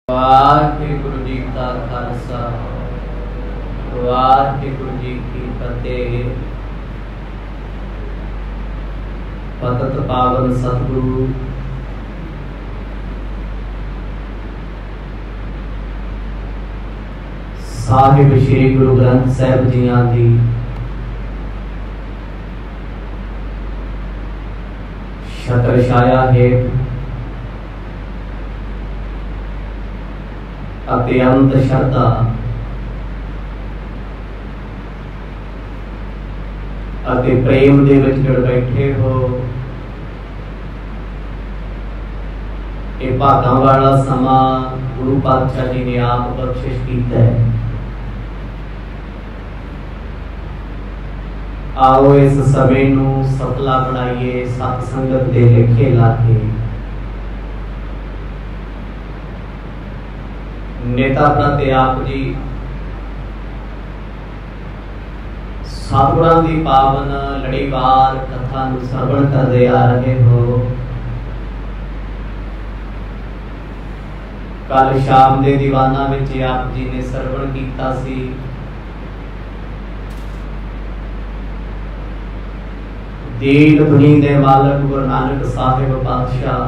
वाहिगुरु जी का खालसा वाहिगुरु जी की फतेह। पतत पावन सतगुरु साहिब श्री गुरु ग्रंथ साहिब जियां दी छत्र छाया हेठ अत्यंत श्रद्धा अति प्रेम दे विच जुड़ बैठे हो। ये भागां वाला समा गुरु पातशाह जी ने आप बख्शिश कीता है। आओ इस समय नूं सफला बनाइए सत संगत दे लेखे लाके। नेता प्रति आप जी सतगुरां दी पावन लड़ीवार कथा नूं श्रवण करदे आ रहे हो। कल शाम दे दीवाना विच आप जी ने श्रवण कीता सी दीन दुनी दे मालक गुरु नानक साहिब पातशाह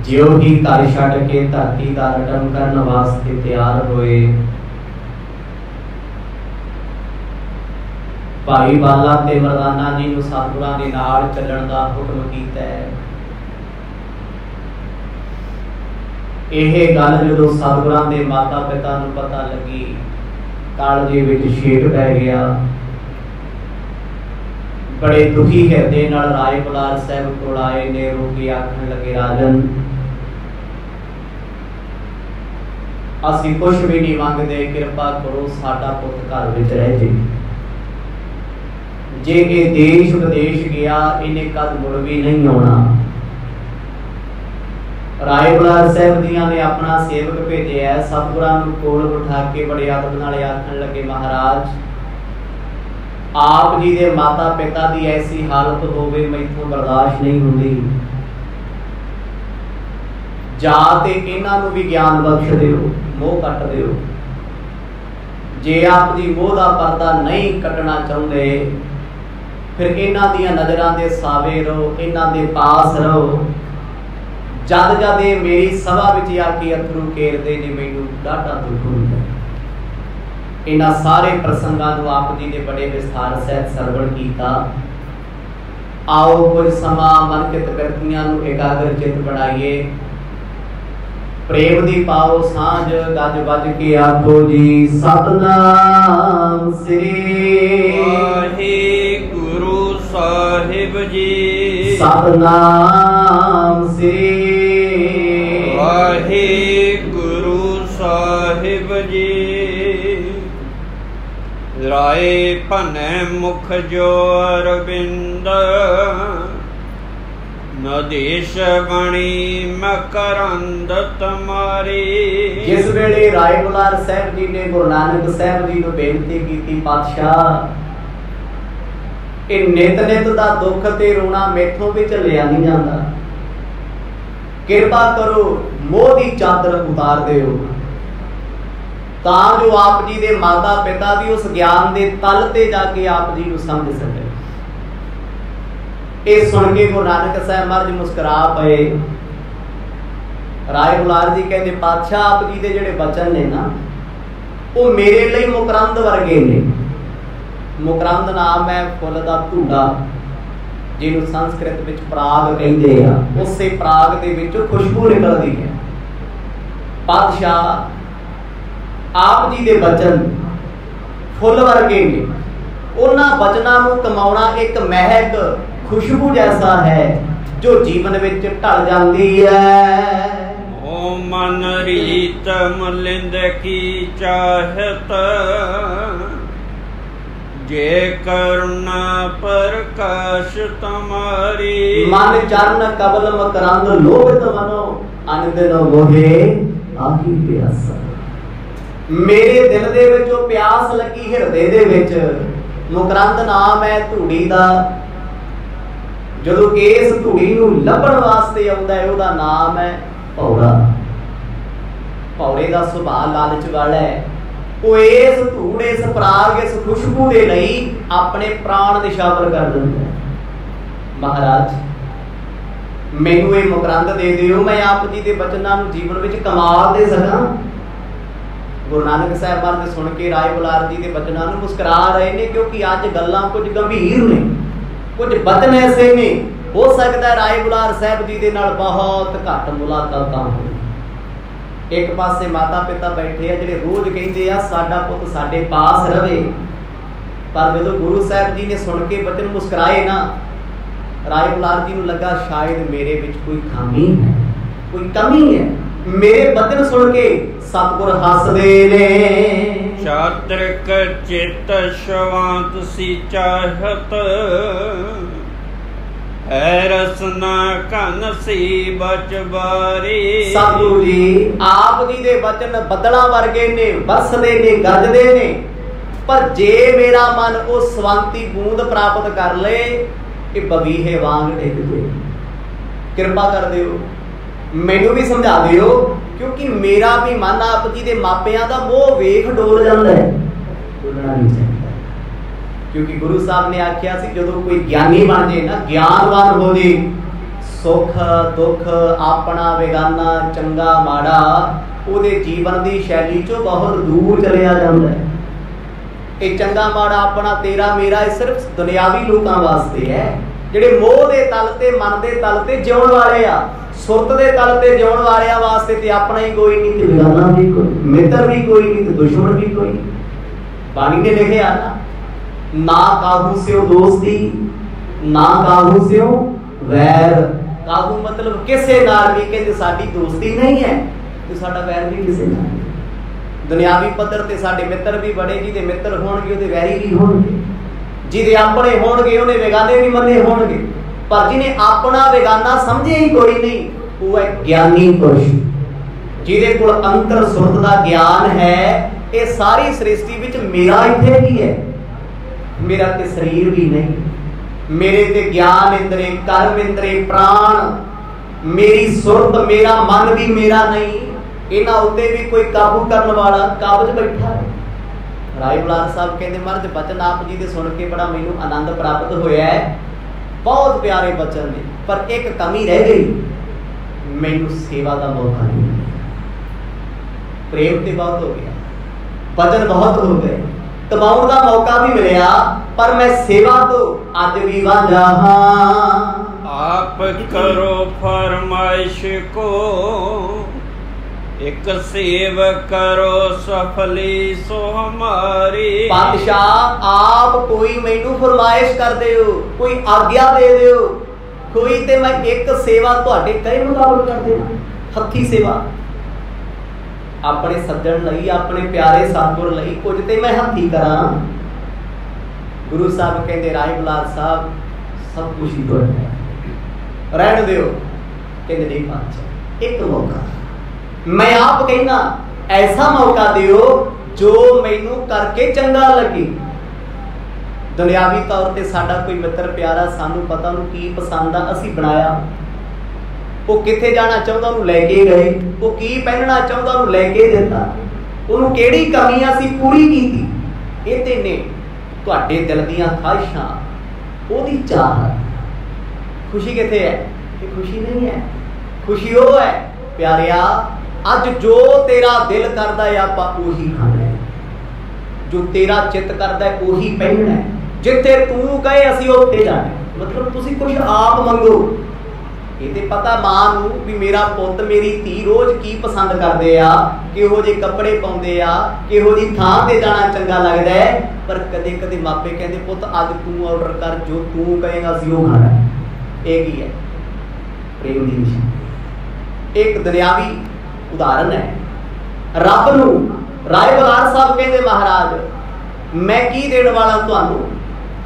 जो ही घर छड़ के धरती का रटन करने वास्ते तैयार होए। भाई बाला ते मरदाना जी नूं सतगुरां दे नाल चलण दा हुक्म कीता है। यह गल जदों सतगुरां दे माता पिता नूं पता लगी कालजे विच छेड़ पै गया। बड़े दुखी हिरदे नाल राय बुलार साहब कोल आए ने रो के आखण लगे, राजन असीं कुछ भी नहीं मंगदे, किरपा करो साडा पुत घर विच रह जे। जे ये देश विदेश गया इन्हें कद मुड़ भी नहीं आना। राय बुलार साहब दियां ने अपना सेवक भेजे है। सतगुरां नूं कोल बिठा के बड़े अदब नाल आखण लगे, महाराज आप जी दे माता पिता दी ऐसी हालत होवे मैथों बर्दाश्त नहीं हुंदी। जाते इन्हां नूं भी ज्ञान बख्श दिओ, मोह कट दिओ। जे आप जी मोह दा पर्दा नहीं कटना चाहुंदे फिर इन्हां दियां नज़रां दे सावे रहो, इन्हां दे पास रहो। जद जद मेरी सभा विच आके अथरू घेरदे ने मैनूं डाढा दुख हुंदा। इन्हां सारे प्रसंगां नूं आप जी ने बड़े विस्तार सहित श्रवण कीता। आओ कुछ समा मन चित बिरतियां नूं एकाग्र चित बनाइए। प्रेम दी पाओ सांझ गज बज के आखो जी सतनाम श्री वाहिगुरु साहिब जी। सतनाम श्री वाहिगुरु साहिब जी। राय भने मुख जो अरविंद नदेश बणी मकरंद तमारी। जिस वेले राय बुलार साहब जी ने गुरु नानक साहब जी को बेनती की, पातशाह ये नित नित दा दुख ते रोना मैथों भी झलिया नहीं जाता, किरपा करो मोह दी चादर उतार दिओ तां जो आप जी दे माता पिता भी उस ज्ञान दे तल ते जाके आप जी को समझ सके। ये सुन के गुरु नानक साहब महाराज मुस्कुरा पे। राय बुलार जी कहते, पातशाह आप जी दे जिहड़े वचन ने ना वो मेरे लिए मुकरंद वर्गे ने। मुकरंद नाम है फुल दा धूड़ा जिन्हों संस्कृत विच पराग कहते हैं। उसे पराग दे विचों खुशबू निकलती है। पातशाह आप जी दे वचन फुल वर्गे ने। उन्हां वचनां नूं कमाउणा एक महक खुशबू जैसा है जो जीवन विच ढल जाती है। ओ मन रीत मलिंद की चाहत जे करुणा प्रकाश तुम्हारी। मन चरण कबल मकरंद लोभित मनो अनदिन मोहे आही प्यासा। मेरे दिल दे विच प्यास लगी हिरदे दे विच मुकरंद नाम है धूड़ी दा ਜਦੋਂ ਇਸ ਧੂੜੀ ਨੂੰ ਲੱਭਣ ਵਾਸਤੇ ਆਉਂਦਾ ਹੈ, ਉਹਦਾ ਨਾਮ ਹੈ ਭੌਰਾ। ਭੌਰੇ ਦਾ ਸੁਭਾਅ ਲਾਲਚ ਵਾਲਾ ਹੈ। ਉਹ ਇਸ ਧੂੜ, ਇਸ ਪਰਾਗ, ਇਸ ਖੁਸ਼ਬੂ ਦੇ ਲਈ ਆਪਣੇ ਪ੍ਰਾਣ ਨਿਸ਼ਾਵਰ ਕਰ ਦਿੰਦਾ ਹੈ। ਮਹਾਰਾਜ ਮੈਨੂੰ ਇਹ ਮੁਕਰੰਦ ਦੇ ਦਿਓ, ਮੈਂ ਆਪ ਜੀ ਦੇ ਬਚਨਾਂ ਨੂੰ ਜੀਵਨ ਵਿੱਚ ਕਮਾਲ ਦੇ ਸਕਾਂ। ਗੁਰੂ ਨਾਨਕ ਸਾਹਿਬ ਮਹਾਰਾਜ ਸੁਣ ਕੇ ਰਾਏ ਬੁਲਾਰ ਜੀ ਦੇ ਬਚਨਾਂ ਨੂੰ ਮੁਸਕਰਾ ਰਹੇ ਨੇ, ਕਿਉਂਕਿ ਅੱਜ ਗੱਲਾਂ ਕੁਝ ਗੰਭੀਰ ਨੇ, ਕੁਝ ਬਚਨ ਐਸੇ ਨੇ, ਹੋ ਸਕਦਾ ਰਾਏ ਬੁਲਾਰ ਸਾਹਿਬ ਜੀ ਦੇ ਨਾਲ ਬਹੁਤ ਘੱਟ ਮੁਲਾਕਾਤਾਂ ਹੋਣ। ਇੱਕ ਪਾਸੇ ਮਾਤਾ ਪਿਤਾ ਬੈਠੇ ਆ ਜਿਹੜੇ ਰੋਜ਼ ਕਹਿੰਦੇ ਆ ਸਾਡਾ ਪੁੱਤ ਸਾਡੇ ਪਾਸ ਰਵੇ, ਪਰ ਜਦੋਂ ਗੁਰੂ ਸਾਹਿਬ ਜੀ ਨੇ ਸੁਣ ਕੇ ਬਚਨ ਮੁਸਕਰਾਏ ਨਾ, ਰਾਏ ਬੁਲਾਰ ਜੀ ਨੂੰ ਲੱਗਾ ਸ਼ਾਇਦ ਮੇਰੇ ਵਿੱਚ ਕੋਈ ਖਾਮੀ ਹੈ, ਕੋਈ ਕਮੀ ਹੈ। ਮੇਰੇ ਬਚਨ ਸੁਣ ਕੇ ਸਤਿਗੁਰ ਹੱਸਦੇ ਨੇ। ਚਾਤ੍ਰਿਕ ਚਿਤ ਸ਼ਵਾਂਤ ਸੀ ਚਾਹਤ, ਹੈ ਰਸਨਾ ਕਨ ਸੀ ਬਚ ਬਾਰੀ। ਸਤਿਗੁਰੂ ਜੀ ਆਪ ਜੀ ਦੇ ਬਚਨ ਬੱਦਲਾਂ ਵਰਗੇ ਨੇ, ਵਰਸਦੇ ਨੇ, ਗਰਜਦੇ ਨੇ, ਪਰ ਜੇ ਮੇਰਾ ਮਨ ਉਹ ਸਵੰਤੀ ਬੂੰਦ ਪ੍ਰਾਪਤ ਕਰ ਲੇ, ਇਹ ਬਵੀਹੇ ਵਾਂਗ ਡਿੱਗ ਜੇ। ਕਿਰਪਾ ਕਰ ਦਿਓ, ਮੈਨੂੰ ਵੀ ਸਮਝਾ ਦਿਓ, ਕਿਉਂਕਿ ਮੇਰਾ ਵੀ ਮਨ ਆਪ ਜੀ ਦੇ ਮਾਪਿਆਂ ਦਾ ਮੋਹ ਵੇਖ ਡੋਲ ਜਾਂਦਾ ਹੈ। ਡੋਲਣਾ ਨਹੀਂ ਚਾਹੀਦਾ, ਕਿਉਂਕਿ ਗੁਰੂ ਸਾਹਿਬ ਨੇ ਆਖਿਆ ਸੀ ਜਦੋਂ ਕੋਈ ਗਿਆਨੀ ਬਣ ਜੇ ਨਾ, ਗਿਆਨਵਾਨ ਹੋ ਜੇ, ਸੁੱਖ ਦੁੱਖ ਆਪਣਾ ਬੇਗਾਨਾ ਚੰਗਾ ਮਾੜਾ ਉਹਦੇ ਜੀਵਨ ਦੀ ਸ਼ੈਲੀ ਚੋਂ ਬਹੁਤ ਦੂਰ ਚਲਿਆ ਜਾਂਦਾ ਹੈ। ਇਹ ਚੰਗਾ ਮਾੜਾ ਆਪਣਾ ਤੇਰਾ ਮੇਰਾ ਇਹ ਸਿਰਫ ਦੁਨਿਆਵੀ ਲੋਕਾਂ ਵਾਸਤੇ ਹੈ, ਜਿਹੜੇ ਮੋਹ ਦੇ ਤਲ ਤੇ ਮਨ ਦੇ ਤਲ ਤੇ ਜਿਉਣ ਵਾਲੇ ਆ, ਸੁਰਤ ਦੇ ਤਲ ਤੇ ਜਿਉਣ ਵਾਲਿਆਂ ਵਾਸਤੇ ਤੇ ਆਪਣਾ ਹੀ ਕੋਈ ਨਹੀਂ, ਤੇ ਬੇਗਾਨਾ ਵੀ ਕੋਈ, ਮਿੱਤਰ ਵੀ ਕੋਈ ਨਹੀਂ, ਤੇ ਦੁਸ਼ਮਣ ਵੀ ਕੋਈ ਨਹੀਂ। ਬਾਣੀ ਨੇ ਲਿਖਿਆ ਨਾ ਕਾਹੂ ਸਿਓ ਦੋਸਤੀ, ਨਾ ਕਾਹੂ ਸਿਓ ਵੈਰ। ਕਾਹੂ ਮਤਲਬ ਕਿਸੇ ਨਾਲ ਵੀ ਕਹਿੰਦੇ ਸਾਡੀ ਦੋਸਤੀ ਨਹੀਂ ਹੈ, ਤੇ ਸਾਡਾ ਵੈਰ ਵੀ ਕਿਸੇ ਨਾਲ। ਦੁਨਿਆਵੀ ਪੱਧਰ ਤੇ ਸਾਡੇ ਮਿੱਤਰ ਵੀ ਬੜੇ, ਜਿਹਦੇ ਮਿੱਤਰ ਹੋਣਗੇ ਉਹਦੇ ਵੈਰੀ ਵੀ ਹੋਣਗੇ, ਜਿਹਦੇ ਆਪਣੇ ਹੋਣਗੇ ਉਹਨੇ ਬੇਗਾਨੇ ਵੀ ਮੰਨੇ ਹੋਣਗੇ, ਪਰ ਜਿਹਨੇ ਆਪਣਾ ਬੇਗਾਨਾ ਸਮਝੇ ਹੀ ਕੋਈ ਨਹੀਂ, ਉਹ ਹੈ ਗਿਆਨੀ ਪੁਰਸ਼, ਜਿਹਦੇ ਕੋਲ ਅੰਤਰ ਸੁਰਤ ਦਾ ਗਿਆਨ ਹੈ। ਇਹ ਸਾਰੀ ਸ੍ਰਿਸ਼ਟੀ ਵਿੱਚ ਮੇਰਾ ਇੱਥੇ ਕੀ ਹੈ, ਮੇਰਾ ਤੇ ਸਰੀਰ ਵੀ ਨਹੀਂ, ਮੇਰੇ ਤੇ ਗਿਆਨ ਇੰਦਰੇ, ਕਰਮ ਇੰਦਰੇ, ਪ੍ਰਾਣ, ਮੇਰੀ ਸੁਰਤ, ਮੇਰਾ ਮਨ ਵੀ ਮੇਰਾ ਨਹੀਂ। ਇਹਨਾਂ ਉੱਤੇ ਵੀ ਕੋਈ ਕਾਬੂ ਕਰਨ ਵਾਲਾ ਕਾਬਜ ਬੈਠਾ ਹੈ। ਰਾਏ ਬੁਲਾਰ ਸਾਹਿਬ ਕਹਿੰਦੇ ਮਹਾਰਾਜ ਬਚਨ ਆਪ ਜੀ ਦੇ ਸੁਣ ਕੇ ਬੜਾ ਮੈਨੂੰ ਆਨੰਦ ਪ੍ਰਾਪਤ ਹੋਇਆ ਹੈ, ਬਹੁਤ ਪਿਆਰੇ ਬਚਨ ਨੇ, ਪਰ ਇੱਕ ਕਮੀ ਰਹਿ ਗਈ, ਮੈਨੂੰ ਸੇਵਾ ਦਾ ਮੌਕਾ ਨਹੀਂ ਮਿਲਿਆ। ਪ੍ਰੇਮ ਤੇ ਬਹੁਤ ਹੋ ਗਿਆ, ਬਚਨ ਬਹੁਤ ਹੋ ਗਏ, ਕਮਾਉਣ ਦਾ ਮੌਕਾ ਵੀ ਮਿਲਿਆ, ਪਰ ਮੈਂ ਸੇਵਾ ਤੋਂ ਅੱਜ ਵੀ ਵਾਂਝਾ ਹਾਂ। ਆਪ ਕਰੋ ਫਰਮਾਇਸ਼ ਕੋ, ਇੱਕ ਸੇਵ ਕਰੋ ਸਫਲੀ ਸੋ ਹਮਾਰੀ। ਪਾਤਸ਼ਾਹ ਆਪ ਕੋਈ ਮੈਨੂੰ ਫਰਮਾਇਸ਼ ਕਰ ਦਿਓ, ਕੋਈ ਆਗਿਆ ਦੇ ਦਿਓ, ਕੋਈ ਤੇ ਮੈਂ ਇੱਕ ਸੇਵਾ ਤੁਹਾਡੇ ਕਹੇ ਮੁਤਾਬਕ ਕਰ ਦੇਵਾਂ। ਹੱਥੀ ਸੇਵਾ ਆਪਣੇ ਸੱਜਣ ਲਈ, ਆਪਣੇ ਪਿਆਰੇ ਸਤਿਗੁਰ ਲਈ ਕੁਝ ਤੇ ਮੈਂ ਹੱਥੀ ਕਰਾਂ। ਗੁਰੂ ਸਾਹਿਬ ਕਹਿੰਦੇ ਰਾਏ ਬੁਲਾਰ ਸਾਹਿਬ ਸਭ ਕੁਝ ਹੀ ਤੁਹਾਡਾ ਹੈ, ਰਹਿਣ ਦਿਓ। ਕਹਿੰਦੇ ਨਹੀਂ ਪਾਤਸ਼ਾਹ ਇੱਕ ਮੌਕਾ, ਮੈਂ ਆਪ ਕਹਿਣਾ ਐਸਾ ਮੌਕਾ ਦਿਓ ਜੋ ਮੈਨੂੰ ਕਰਕੇ ਚੰਗਾ ਲੱਗੇ। ਦੁਨਿਆਵੀ ਤੌਰ ਤੇ ਸਾਡਾ ਕੋਈ ਮਿੱਤਰ ਪਿਆਰਾ, ਸਾਨੂੰ ਪਤਾ ਉਹਨੂੰ ਕੀ ਪਸੰਦ ਆ, ਅਸੀਂ ਬਣਾਇਆ, ਉਹ ਕਿੱਥੇ ਜਾਣਾ ਚਾਹੁੰਦਾ ਉਹਨੂੰ ਲੈ ਕੇ ਗਏ, ਉਹ ਕੀ ਪਹਿਨਣਾ ਚਾਹੁੰਦਾ ਉਹਨੂੰ ਲੈ ਕੇ ਦਿੱਤਾ, ਉਹਨੂੰ ਕਿਹੜੀ ਕਮੀ ਅਸੀਂ ਪੂਰੀ ਕੀਤੀ। ਇਹ ਤੇ ਨੇ ਤੁਹਾਡੇ ਦਿਲ ਦੀਆਂ ਖਾਹਿਸ਼ਾਂ, ਉਹਦੀ ਚਾਹਤ। ਖੁਸ਼ੀ ਕਿੱਥੇ ਹੈ? ਇਹ ਖੁਸ਼ੀ ਨਹੀਂ ਹੈ, ਖੁਸ਼ੀ ਉਹ ਹੈ ਪਿਆਰਿਆ ਅੱਜ ਜੋ ਤੇਰਾ ਦਿਲ ਕਰਦਾ ਹੈ ਆਪਾਂ ਉਹੀ ਖਾਣਾ ਹੈ, ਜੋ ਤੇਰਾ ਚਿੱਤ ਕਰਦਾ ਹੈ ਉਹੀ ਪਹਿਨਣਾ ਹੈ, ਜਿੱਥੇ ਤੂੰ ਕਹੇ ਅਸੀਂ ਉੱਥੇ ਜਾਣਾ। ਮਤਲਬ ਤੁਸੀਂ ਕੁਝ ਆਪ ਮੰਗੋ। ਇਹ ਤੇ ਪਤਾ ਮਾਂ ਨੂੰ ਵੀ ਮੇਰਾ ਪੁੱਤ ਮੇਰੀ ਧੀ ਰੋਜ਼ ਕੀ ਪਸੰਦ ਕਰਦੇ ਆ, ਕਿਹੋ ਜਿਹੇ ਕੱਪੜੇ ਪਾਉਂਦੇ ਆ, ਕਿਹੋ ਜਿਹੀ ਥਾਂ ਤੇ ਜਾਣਾ ਚੰਗਾ ਲੱਗਦਾ ਹੈ, ਪਰ ਕਦੇ ਕਦੇ ਮਾਪੇ ਕਹਿੰਦੇ ਪੁੱਤ ਅੱਜ ਤੂੰ ਆਰਡਰ ਕਰ, ਜੋ ਤੂੰ ਕਹੇਗਾ ਅਸੀਂ ਉਹ ਖਾਣਾ। ਇਹ ਕੀ ਹੈ? ਪ੍ਰੇਮ ਦੀ ਨਿਸ਼ਾਨੀ। ਇੱਕ ਦੁਨਿਆਵੀ ਉਦਾਹਰਨ ਹੈ। ਰੱਬ ਨੂੰ ਰਾਏ ਬੁਲਾਰ ਸਾਹਿਬ ਕਹਿੰਦੇ ਮਹਾਰਾਜ ਮੈਂ ਕੀ ਦੇਣ ਵਾਲਾ ਤੁਹਾਨੂੰ,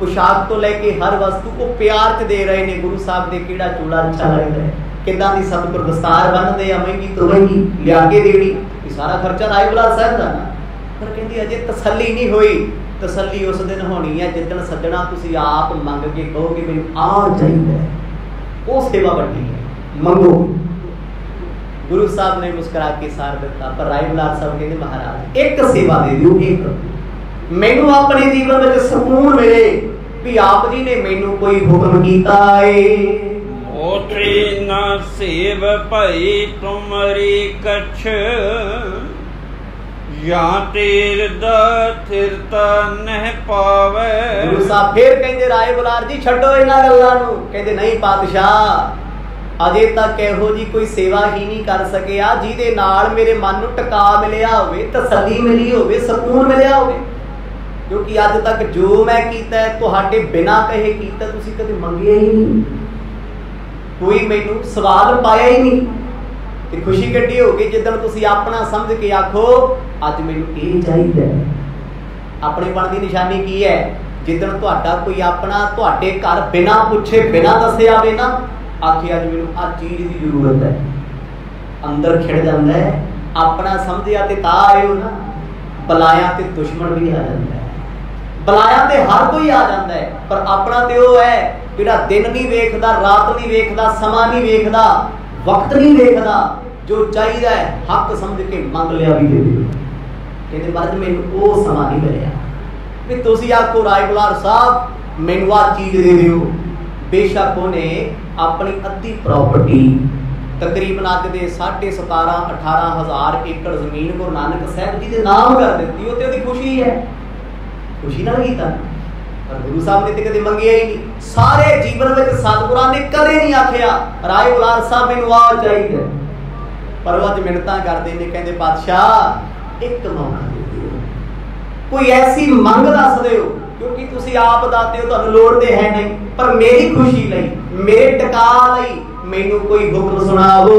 ਪੁਸ਼ਾਕ ਤੋਂ ਲੈ ਕੇ ਹਰ ਵਸਤੂ ਉਹ ਪਿਆਰ ਚ ਦੇ ਰਹੇ ਨੇ। ਗੁਰੂ ਸਾਹਿਬ ਦੇ ਕਿਹੜਾ ਚੂੜਾ ਅੱਛਾ ਲੱਗਦਾ ਹੈ, ਕਿੱਦਾਂ ਦੀ ਸਤਿਗੁਰ ਦਸਤਾਰ ਬੰਨ੍ਹਦੇ ਆ, ਮਹਿੰਗੀ ਤੋਂ ਮਹਿੰਗੀ ਲਿਆ ਕੇ ਦੇਣੀ, ਇਹ ਸਾਰਾ ਖਰਚਾ ਰਾਏ ਬੁਲਾਰ ਸਾਹਿਬ ਦਾ ਨਾ। ਪਰ ਕਹਿੰਦੀ ਅਜੇ ਤਸੱਲੀ ਨਹੀਂ ਹੋਈ। ਤਸੱਲੀ ਉਸ ਦਿਨ ਹੋਣੀ ਹੈ ਜਿੱਦਣ ਸੱਜਣਾ ਤੁਸੀਂ ਆਪ ਮੰਗ ਕੇ ਕਹੋਗੇ ਮੈਨੂੰ ਆਹ ਚਾਹੀਦਾ, वो सेवा वड्डी है, मंगो। गुरु साहब ने मुस्कुरा के सार दिता, पर राय बुलार साहब कहते महाराज एक सेवा दे दियो, एक मैनू अपने जीवन में सुकून मिले भी आप जी ने मैनू कोई हुक्म कीता है। ओत्री न सेव भई तुमरी कछ, या तीर्थ थिरता नह पावे। गुरु साहब फिर कहते राय बुलार जी छड्डो इन्हां गल्लां नूं, कहते नहीं पातशाह अजे तक इहो जी कोई सेवा ही नहीं कर सकिया जिहदे नाल मेरे मन नूं टका मिलिया होवे, तसल्ली मिली होवे, सकून मिलिया होवे। क्योंकि अज तक जो मैं कीता है तुहाडे बिना कहे कीता, तुसीं कदे मंगिया ही नहीं, कोई मैनू सवाल पाया ही नहीं। ते खुशी कड्डी होगी जिद्दण तुसीं अपना समझ के आखो अज मैनू इह चाहीदा। अपनेपन दी निशानी की है? जिद्दण तुहाडा कोई अपना तुहाडे घर बिना पुछे बिना दसे आवे ना, आखे अज मैनू आ चीज़ की जरूरत है, अंदर खिड़ जाता है। अपना समझिया ते तां आयो ना, बलाया ते दुश्मन भी आ जाता है। बलाया ते हर कोई आ जाता है, पर अपना ते वो है जिहड़ा दिन नहीं वेखदा, रात नहीं वेखदा, समा नहीं वेखदा, वक्त नहीं वेखदा, जो चाहिए है हक समझ के मंग लिया भी दे दिओ। कहते महाराज मैनू वो समा नहीं मिलिया भी तुसीं आखो राय बुलार साहब मैनू आ चीज़ दे दिओ। बेशक उन्हें अपनी अद्धी प्रॉपर्टी तकरीबन अज के 17,500-18 हज़ार एकड़ जमीन गुरु नानक साहब जी के नाम कर दी, वो तो खुशी है, खुशी ना कीता। पर गुरु साहब ने तो कदे मंगिया ही नहीं। सारे जीवन में सतगुरां ने कदे नहीं आखिया राय बुलार साहब मैनू आ चाहिए, पर वो अज मिन्नतां करदे ने, कहंदे पातशाह एक मौका दे दिओ, कोई ऐसी मंग दस दिओ, क्योंकि तुसीं आप दाते हो तुहानूं लोड़ ते है नहीं, पर मेरी खुशी लई मेरे टका लई मैनू कोई हुक्म सुनाओ।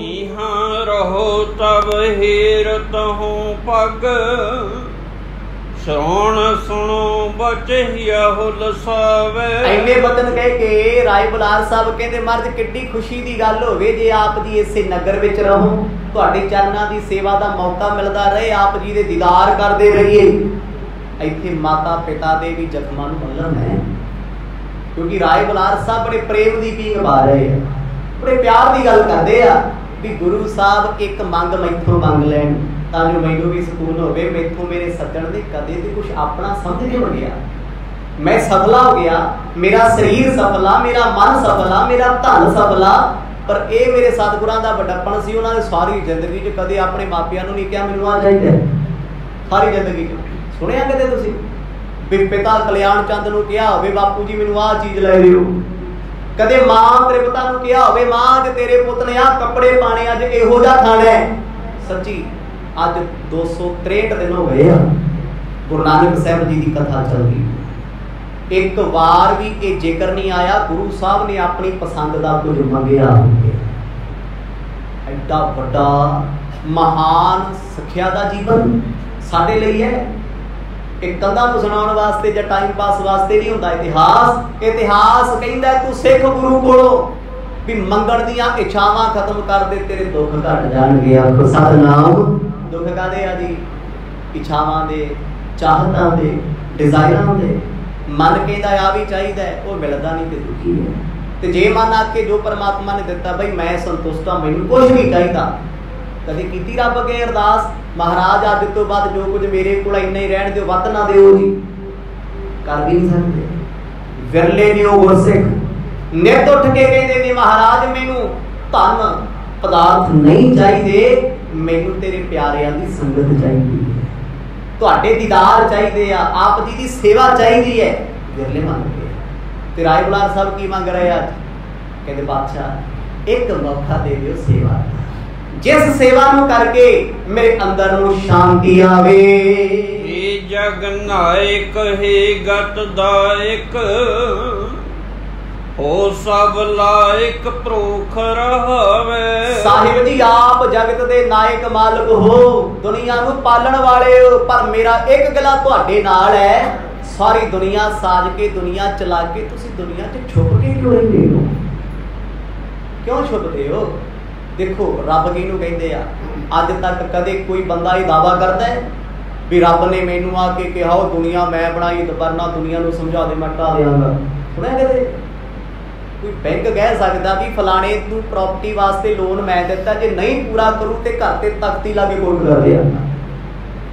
इहां रहो तब हीरत हूं पग, श्रवण सुनो बचहिया हुल सावे। इन्ने बचन कह के राय बुलार साहब कहते महाराज किड्डी खुशी की गल होवे जे आप जी इसे नगर विच रहो, तुहाडे चरनां दी सेवा दा मौका मिलदा रहे, आप जी दे दीदार करदे रहिए। इत्थे माता पिता दे भी जख्मां नूं मलण है, क्योंकि राय बुलार साहब बड़े प्रेम दी पींग पा रहे हैं, बड़े प्यार की गल करते हैं भी गुरु साहब एक मंग मैथों मंग लैन तां जो मैनूं भी सुकून होवे, मैथों मेरे सज्जण ने कदे ते कुछ अपना समझ के मंगिया, मैं सफला हो गया, मेरा शरीर सफला, मेरा मन सफला, मेरा धन सफला, पर ये मेरे सतगुरां दा वड्डापन सी। उन्हां ने सारी जिंदगी च कदे अपने मापियां नूं नहीं कहा मैनूं आ चाहीदा, सारी जिंदगी च सुनिया कदे तुसीं भी पिता कल्याण चंद नूं कहा होवे बापू जी मैनूं आ चीज़ लै दिओ, कदे मां त्रिपता नूं कहा होवे मां अज तेरे पुत ने आ कपड़े पाने, अज इहो जिहा खाना है। सच्ची अज 263 दिन हो गए गुरु नानक साहब जी की कथा चलती, एक बार भी ये जिक्र नहीं आया गुरु साहब ने अपनी पसंद का कुछ मंगिया। एडा बड़ा महान सिक्ख्या का जीवन साडे लई है, एक कंधा नूं सुणाउण वास्ते या टाइम पास वास्ते नहीं हुंदा। इतिहास कहंदा तू सिख गुरु कोलों भी मंगण दीआं इच्छावां खत्म कर दे, तेरे दुख घट जाणगे। आखो सतनाम। दुख कादे आ जी? इच्छावां दे, चाहतां दे, डिजायरां दे। मन कहंदा आ भी चाहिदा है, वो मिलदा नहीं ते दुखी है। ते जे मन आके जो परमात्मा ने दिता बई मैं संतुष्ट हां, मैनूं कुछ नहीं चाहिदा, कदे कीती रब अगे अरदास महाराज अज तो बाद जो कुछ मेरे को इन्ना ही रहन दिओ, वध ना दिओ जी? कर भी नहीं सकते। विरले ने गुरसिख नित उठ के कहते ने महाराज मैनू धन पदार्थ नहीं चाहिए, मैनू तेरे प्यारियां दी संगत चाहिए, तुहाडे दीदार चाहिए, आप जी दी सेवा चाहिए है। विरले मंग गए। ते राय बुलार साहब की मंग रहे आज? कहते बादशाह एक मौका दे दिओ सेवा, जिस सेवा नूं करके मेरे अंदर नूं शांति आवे। हे जग नायक हे गत दायक, हो सब लायक प्रोख रहावे। साहिब जी आप जगत दे नायक मालक हो, दुनिया नूं पालण वाले हो, पर मेरा एक गला तुहाडे नाल है, सारी दुनिया साज के दुनिया चला के तुसीं दुनिया च छुप के क्यों रहिंदे हो? क्यों छुपदे हो? देखो रब किहनूं कहंदे आ? अज तक कदे कोई बंदा ही दावा करता है भी रब ने मैनू आके कहा दुनिया मैं बनाई, वरना दुनिया नूं समझा दे मैं ढा देंगा? सुनिया कदे? कोई बैंक कह सकता भी फलाने तू प्रॉपर्टी वास्ते लोन मैं दिता, जे नहीं पूरा करूँ तो घर से तख्ती ला के कोर्ट कर दिया।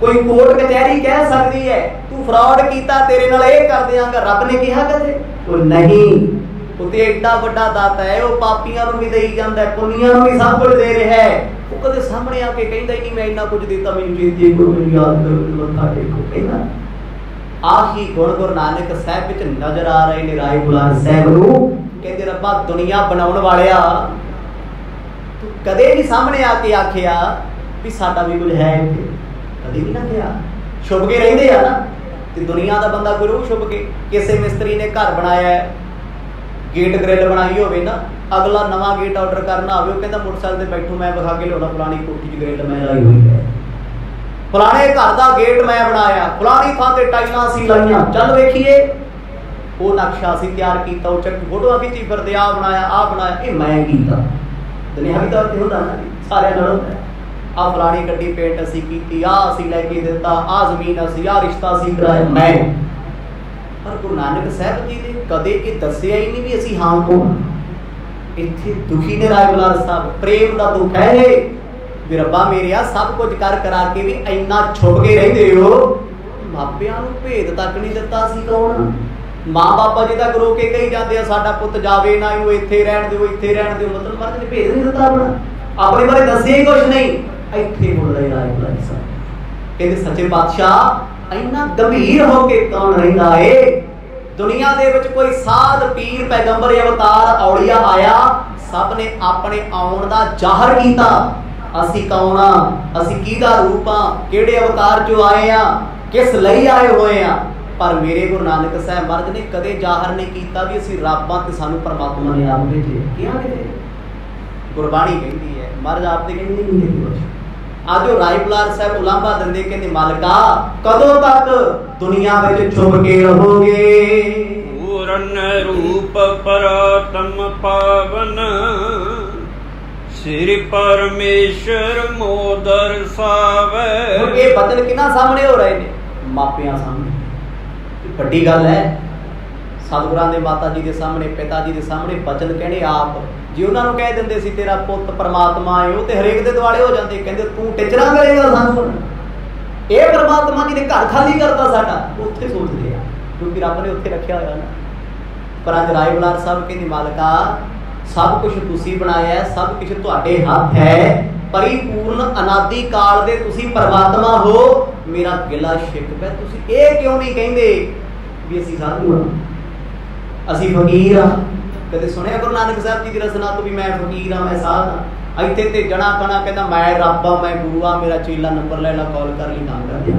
कोई कोर्ट कचहरी कह सकती है तू फ्रॉड किया तेरे नाल ये कर देंगा। रब ने कहा कदे? वो नहीं, उत्ते एडा वड्डा दाता है, वो पापियां नूं भी देई जांदा है, पुनियां नूं भी सब कुछ दे रहा है। वो कदे सामने आके कहंदा ही नहीं मैं इन्ना कुछ देता, मैनूं चेती को मेरी याद करो मत्था टेको। कहंदा आही गुण गुरु नानक साहब विच नजर आ रहे ने राय बुलार साहब नूं। कहंदे रब्बा दुनिया बनाउण वालिया तू कदे नहीं सामने आके आखिया भी साडा भी कुछ है इत्थे, कदे नहीं ना कहा। छुप के रहिंदे आ ना, ते दुनिया दा बंदा कोई रोज छुप के, किसी मिस्त्री ने घर बनाया है, गेट ग्रिल बनाई होवे ना, अगला नवा गेट ऑर्डर करना होवे, वो कहंदा मोटरसाइकिल ते बैठो मैं विखा के लियाउणा फलानी कोठी च ग्रिल मैं लाई हुई है, फलाने घर दा गेट मैं बनाया, फलानी थां ते टाइलां सी लाईयां, चल वेखीए वो नक्शा सी तैयार कीता, वो चक्की फोटोआं खिच्ची फिरदे आ बनाया ये मैं कीता। दुनियावी तौर ते हुंदा ना सारे नाल हुंदा, आ फलानी गड्डी पेंट असी कीती, आ असी लैके दित्ता, आ जमीन असी, आ रिश्ता असी कराया मैं। पर गुरु नानक साहब जी ने कदे ये दस्सिया ही नहीं भी असी हां कौन। इत्थे दुखी ने राय बुलार साहब, प्रेम दा दुख है भी रब्बा मेरे सब कुछ कर करा के भी इन्ना छुप के रहंदे हो, मापियां नूं भेद तक नहीं दिता सी कौन। मां बापा जी तक रो के कही जाते साडा पुत जावे ना, वो इत्थे रहण दिओ इत्थे रहण दिओ, मतलब मर्द ने भेद नहीं दिता अपना, अपने बारे दस्सिया ही कुछ नहीं। इत्थे बोल रहे राय बुलार साहब कहंदे सच्चे पातशाह इन्ना गंभीर होके कौन रहिंदा है। दुनिया दे विच कोई साध पीर पैगंबर अवतार औलिया आया, सब ने अपने आउण दा जाहर कीता, असी कौन आ, असी किहदा रूप आ, किहड़े अवतार चो आए आ, किस लई आए होए आ। पर मेरे गुरु नानक साहब महाराज ने कदे जाहर नहीं कीता भी असी रब आ ते सानू परमात्मा ने आप भेजे। किया गुरबाणी कहती है, महाराज आप ते कहंदे नहीं कुछ। आज राय बुलार साहब उलांभा दिंदे कहंदे मालका कदों तक दुनिया विच छुप के रहोगे। पूरन रूप परातम पावन श्री परमेश्वर मोदर सावे। ये बदल किना सामने हो रहे ने? मापियां सामने। बड़ी गल है सतगुरां दे माता जी के सामने, पिता जी के सामने बचन कहने आप जे उन्होंने कह देंगे सी तेरा पुत परमात्मा है, वो तो हरेक दे दुआले हो जाते, कहते तू टिचरा करेगा सानू, ये परमात्मा जी ने घर खाली करता साडा, उत्थे सोचते हैं क्योंकि रब ने उत्थे रखा होया ना। पर अज राय बुलार साहब कहते मालका सब कुछ तुसी बनाया है, सब कुछ तुहाडे हाथ है, परिपूर्ण अनादि काल दे तुसी परमात्मा हो। मेरा गिला शिकवा है तुसी ये क्यों नहीं कहंदे भी असी साधु हां, असी फकीर हां। कदे सुनिया गुरु नानक साहब जी की रसना तो भी मैं फकीर हां, मैं साध हां। इत्थे ते जणा कणा कहंदा मैं रब हां, मैं गुरु हां, मेरा चेला नंबर ले ला, कॉल कर ली, काम कर दिया।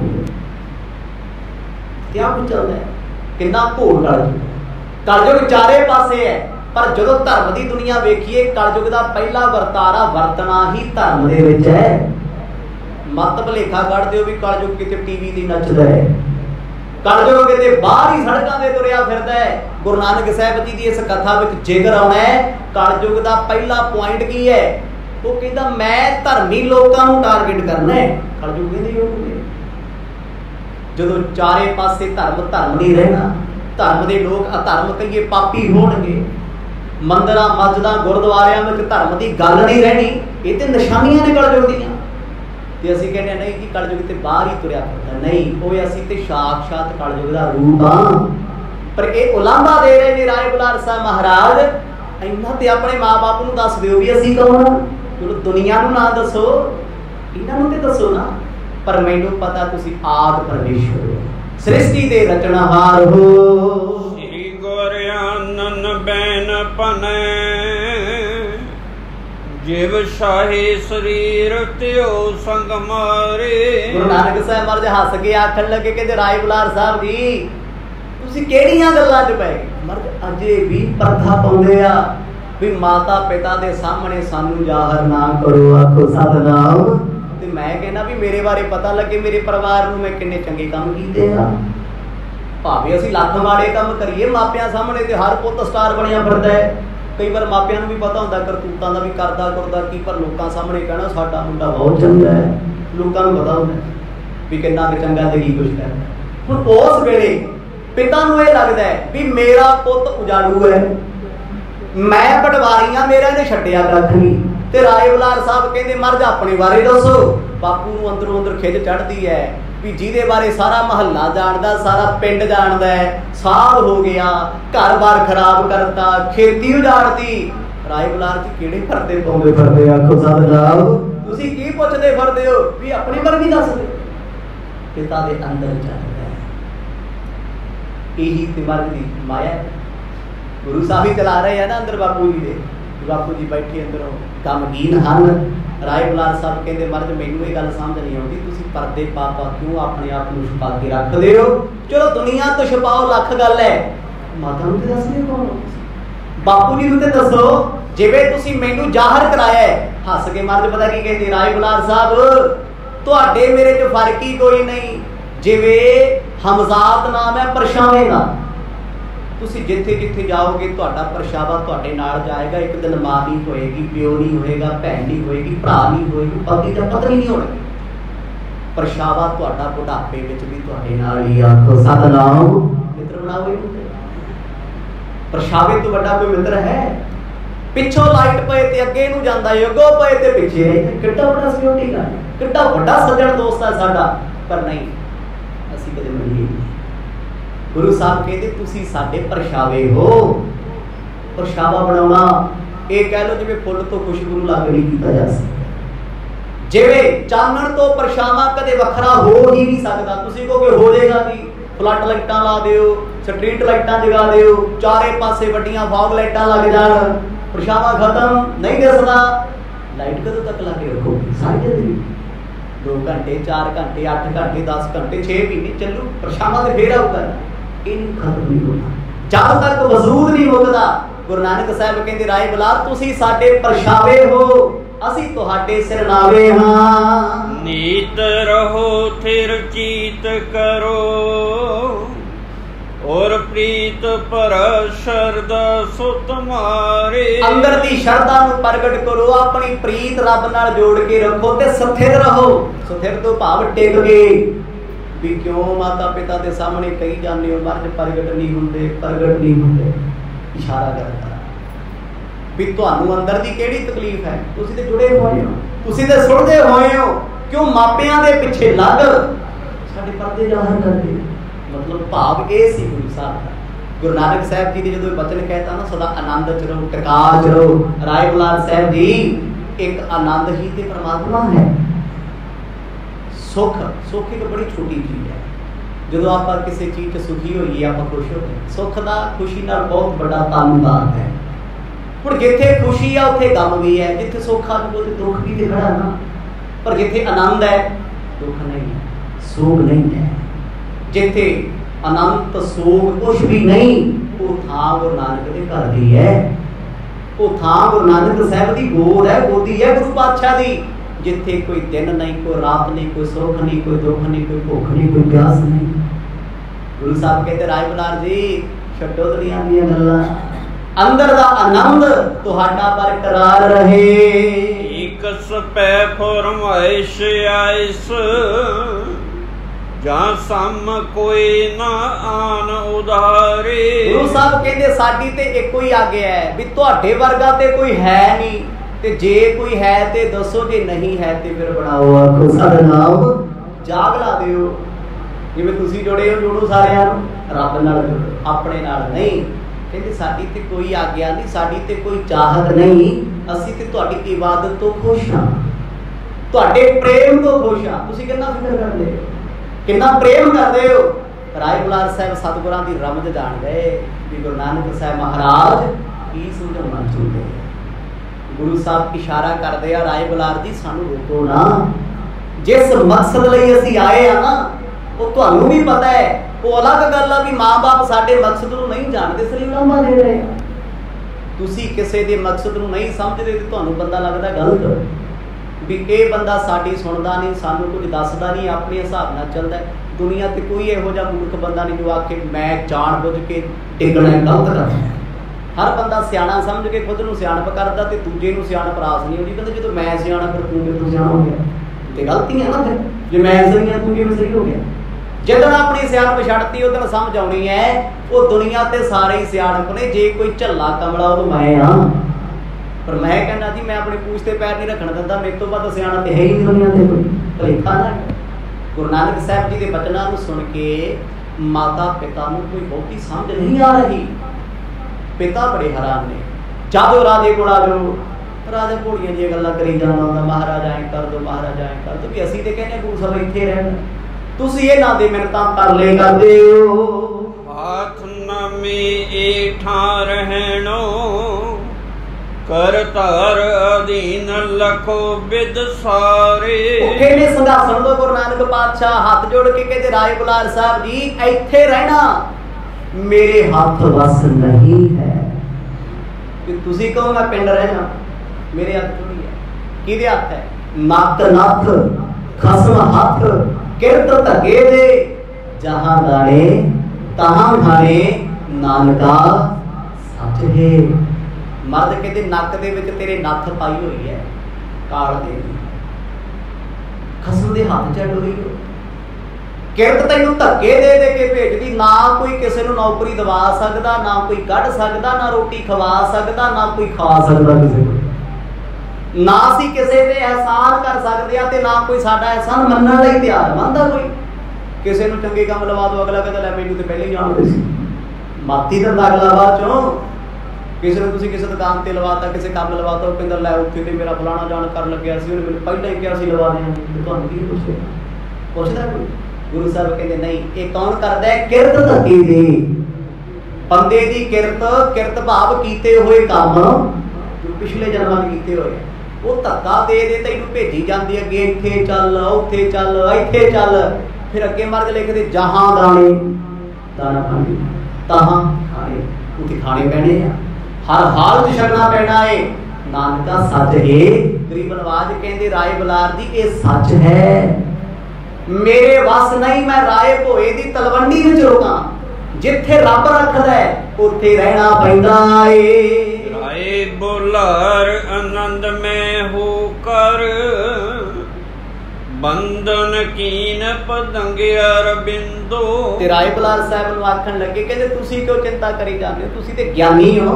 क्या कुछ चलदा है? कितना घोर कलयुग चारे पासे है। पर जदों धर्म की दुनिया वेखीए कलयुग का पहला वरतारा वरतना ही धर्म दे विच है। मत भलेखा कढ़ दिओ भी कलयुग किते टीवी दी नचदा है, कलयुग किते बाहर ही सड़कां ते तुरिया फिरदा है। गुरु नानक साहब जी दी इस कथा विच जिक्र आउणा है कलयुग का पहला पॉइंट की है। वो कहंदा मैं धर्मी लोकां नूं टारगेट करना है। कलयुग दे योग जदों चारे पासे धर्म धर्म नहीं रहना, धर्म दे लोग अधर्म कहिए पापी होणगे, मंदिरां मस्जिदां गुरुद्वारियां विच धर्म की गल नहीं रहनी, ये तो निशानियां ने कलयुग दीयां। ते असीं कहने नहीं कि कलयुग ते बाहर ही तुरिया फिरदा, नहीं वो असीं ते साक्षात कलयुग दा रूप हां। पर ये उलांभा दे रहे ने राय बुलार साहब महाराज, इन्हां ते अपने माँ बाप नूं दस दिओ भी असीं कौन हां, चलो दुनिया नूं ना दसो, इन्हां नूं ते दसो ना। पर मैनूं पता तुसीं आद परमेश्वर हो, सृष्टि दे रचनहार हो। श्री गुरआनन बैन पनै जिव शाही शरीर त्यो संग मारे। गुरु नानक साहब महाराज हस के आखन लगे कहते राय बुलार साहब जी तुसीं किहड़ियां गल्लां च पै गए। महाराज अजे भी परदा पाउंदे आ भी माता पिता दे सामने सानू जाहर ना करो, आखो सतनाम। ते मैं कहना भी मेरे बारे पता लगे, मेरे परिवार नूं मैं किन्ने चंगे काम कीते आ। भावें असीं लख माड़े काम करिए मापियां सामने ते हर पुੱਤ स्टार बनिया फिरदा है। कई बार मापियां नूं भी पता हुंदा करतूतां दा भी करदा करदा की, पर लोकां सामने कहना साडा मुंडा बहुत चंगा है, लोकां नूं पता हुंदा भी किन्ना क चंगा ते की कुछ करदा। हुण उस वेले पिता नूं इह लगदा है भी मेरा पुੱਤ उजाड़ू है, मैं पटवारी हाँ, मेरा ने छड्डिया कख नहीं। ते राय बुलार साहब कहते महाराज अपने बारे दसो। बापू नूं अंदरों अंदर खिज चढ़ती है भी जिहदे बारे सारा महल्ला जानदा, सारा पिंड जानदा है, साल हो गया, घर बार खराब करता, खेती उजाड़ती। राय बुलार जी किहड़े परदे पाउंदे फिरदे, आखो सतनाम, तुसीं की पुछदे फिरदे हो भी अपनी बारे नहीं दसदे। पिता दे अंदर चलदा है, यही ते मर्द दी माया है। गुरु साहब ही चला रहे हैं ना अंदर बापू जी दे, बापू जी बैठे अंदरों गमगीन हन। राय बुलार साहब कहते महाराज मैनू ये गल समझ नहीं आती, तुसीं परदे पा क्यों अपने आप को छुपा के रखते हो? चलो दुनिया तो छुपाओ, लख गल है, माता नूं ते दस दिओ कौन हो? बापू जी नूं ते दसो, जिवें तुसीं मैनू जाहिर कराया है। हस के महाराज पता की कहते, राय बुलार साहब तुहाडे मेरे च फर्क ही कोई नहीं। जिवें हमजात नाम है परछावें दा, तुसीं जिथे जिथे जाओगे तुहाडा परछावा तुहाडे नाल जाएगा। एक दिन मां नहीं होएगी, प्यो नहीं होएगा, भैन नहीं होएगी, भरा नहीं होएगी, पति ते पत्नी नहीं होणगे। परछावा तुहाडा बुढ़ापे विच भी तुहाडे नाल ही। आखो सतनाम, मित्र बनाओ इहनूं। परछावे तो वड्डा कोई मित्र है? पिछों लाइट पए ते अगे नूं जांदा है, अगों पए ते पिछे। किड्डा वड्डा सिक्योरिटी गार्ड, किड्डा वड्डा सज्जण दोस्त है साडा, पर नहीं असीं कदे मिले नहीं। गुरु साहब कहते तुसीं साडे परछावे हो। परछावा बनाउणा ये कह लो जिवें फुल तो खुशबू नूं लग नहीं कीता जा सकदा। जिवें चानण तो परछावा कदे वखरा हो ही नहीं सकदा। तुसीं कहोगे हो जाएगा कि फ्लड लाइटां ला दिओ, स्ट्रीट लाइटां जगा दिओ, चारे पासे वड्डियां फॉग लाइटां लग जाण, परछावा खत्म नहीं दिसदा। लाइट कदों तक ला के रखोगे? सारी जिंदगी 2 घंटे 4 घंटे 8 घंटे 10 घंटे 6 महीने चलू, परछावा ते फेर आऊगा, इन खत्म नहीं होना जब तक वजूद नहीं मुकदा। गुरु नानक साहब कहते राय बुलार तुसीं साडे परछावे हो, असीं तुहाडे सिरनावे हां। नीत रहो थिर चीत करो, और प्रीत पर शरदा सो तुम्हारे। अंदर दी शरदा नूं प्रगट करो, अपनी प्रीत रब नाल जोड़ के रखो ते स्थिर रहो। स्थिर तो भाव टिक गए भी क्यों माता पिता के सामने कही जाने हो महाराज प्रगट नहीं होंदे, प्रगट नहीं होंदे। इशारा करता भी तुहानू अंदर दी केड़ी तकलीफ है, तुसीं ते जुड़े होए हो, तुसीं ते सुणदे होए हो। क्यों मापियां दे पिछे लग साडे पर्दे जाहिर करदे। मतलब भाव ये सी गुरु साहब दा। गुरु नानक साहब जी ने जो वचन कहता ना सदा आनंद च रहो, टिका च रहो। राय बुलार साहब जी एक आनंद ही ते परमात्मा है। सुख सुख एक बड़ी छोटी चीज़ है। जो आप किसी चीज़ सुखी होइए आप खुश हो गए, सुख का खुशी नाल बहुत बड़ा ताल्लुक है। हुण जिथे खुशी है उत्थे गम भी है, जिथे सुख आ उत्थे दुख भी ते खड़ा ना। पर जिथे आनंद है दुख नहीं है, सोग नहीं है। जिथे अनंत सोग कुछ भी नहीं, वो थां गुरु नानक दे घर दी है। वो थां गुरु नानक साहब दी गोद है, गोदी है गुरु पातशाह दी। जिथे कोई दिन नहीं, कोई रात नहीं, कोई सुख नहीं, कोई दुख नहीं, कोई भुख नहीं, कोई प्यास नहीं। गुरु साहब कहते राय बुलार जी छड्डो दुनिया दी गल्लां, अंदर दा आनंद तुहाडा बरकरार रहे। एक सपै फरमाइश आइस जां सम कोई ना आन उधारे। गुरु साहब कहते साडी ते इको ही आगे है भी तुहाडे वर्गा ते कोई है नहीं, ते जे कोई है ते दसो, जे नहीं है ते फिर बनाओ। आखो साडा नाम जाग ला दिओ। जिवें तुसीं जुड़े हो जुड़ो सारिआं नूं, रब नाल जुड़ो, अपने नाल नहीं। कहते साडी ते कोई आग्या नहीं, साडी ते कोई चाहत नहीं, असीं ते तुहाडी इबादत तो खुश हां, तुहाडे प्रेम तो खुश हां। तुसीं किन्ना फिकर करदे हो, किन्ना प्रेम करदे हो। राय बुलार साहब सतगुरां दी रमज जान गए कि गुरु नानक साहब महाराज की समझाउणा चाहुंदे। गुरु साहब इशारा करते हैं राय बुलार जी सानू रोको ना, जिस मकसद लई असीं आए आ ना वो तुहानू भी पता है। वो अलग गल है भी माँ बाप साडे मकसद नूं नहीं जानते, इसलिए लामा दे रहे हैं। तुसीं किसी दे मकसद नूं नहीं समझदे ते तुहानू बंदा लगदा गलत भी ये बंदा साडी सुणदा नहीं, सानू कुछ दसदा नहीं, अपने हिसाब नाल चलदा है। दुनिया ते कोई इहो जिहा मूर्ख बंदा नहीं जो आखे मैं जान बुझ के टिकना गलत करदा है। हर बंदा सियाणा समझ के खुद नूं सियाणप करदा ते दूजे नूं सियाणप रास नहीं होंदी। कहंदे जो मैं सियाणा फिर तू कितों सियाणा हो गया, ते गलती है ना। फिर जे मैं सही हां तू किवें सही हो गया? जदों अपनी सियाणप छड्डती उदों समझ आउणी है वो दुनिया ते सारे ही सियाणप ने, जे कोई झल्ला कमला वो मैं हाँ। पर मैं कहना जी मैं अपनी पूछ ते पैर नहीं रखण दिंदा, मेरे तो बाद सियाणा ते है ही नहीं दुनिया ते कोई। भलेखा ना गुरु नानक साहब जी के बचनों को सुन के माता पिता को कोई बहुती समझ नहीं आ रही। पिता बड़े हैरान ने। जादो राजे कोल आ जाओ, राजा घोड़ियां जी गल्लां करी जाना होंदा, महाराज ऐ कर दो, महाराज ऐ कर दो। भी असीं ते कहने गुरु साहब इत्थे रहना, तुसीं ये ना दे मिन्नतां तरले करदे हो। हाथ नमी एठा रहणो, कर तार अधीन लखो बिद सारे। भुखे ने संघासन दो गुरु नानक पातशाह हाथ जोड़ के कहते राय बुलार साहब जी इत्थे रहना मेरे हाथ वस नहीं है। कि तुसीं कहो मैं पिंड रहना, मेरे हाथ थोड़ी है। किहदे हाथ है? नक नथ खसम हाथ किरत धगे दे, जहां गाने तहां खाने नानका सच है। मर्द कहते नक दे विच तेरे नथ पाई हुई है काल दे, खसम दे हाथ चढ़ हुई हो। किरत तैनूं धक्के दे दे के भेजदी, ना कोई किसी नूं नौकरी दवा सकदा, ना कोई कढ़ सकदा, ना रोटी खवा सकदा, ना कोई खा सकदा किसी को, ना सी किसी ते एहसान कर सकदे आ ते ना कोई साडा एहसान मन्नण लई तैयार बनदा। कोई किसी नूं चंगे काम लवा दो, अगला कहदा लै मैनूं ते पहले ही जाणदे सी, माती दिंदा अगला बाद चों। किसी ने तुसीं किसी दुकान ते लवाता, किसी काम लवाता, वो कहंदा लै उत्थे ते मेरा फलाना जान कर लग्या सी, उहने मैनूं पहिलां ही कहा सी लवा देंगे, तुहानूं की पुछदा कोई? गुरु साहब कहते नहीं, ये कौन करदा है? किरत धक्के दे बंदे दी किरत, किरत भाव कीते हुए काम जो पिछले जन्मां में कीते होए, वो धक्का दे दे तैनूं भेजी जांदी अगे, इत्थे चल उत्थे चल इत्थे चल। फिर अगे मर्द लिखदे जहां दाने दाना खाने तहां खाने, उत्थे खाने पैणे आ, हर हाल च छकना पैना है। नानका सच है। गरीब नवाज कहते राय बुलार दी ये सच है, मेरे वस नहीं मैं राय भोए दी तलवंडी विच रोकां, जिथे रब रखदा है उत्थे रहना पैंदा है। राय बुलार आनंद में हो कर, बंधन कीन पतंगे अरबिंदो। ते राय बुलार साहब नूं आखण लगे कहंदे तुसीं क्यों चिंता करी जांदे हो, तुसीं ते ज्ञानी हो।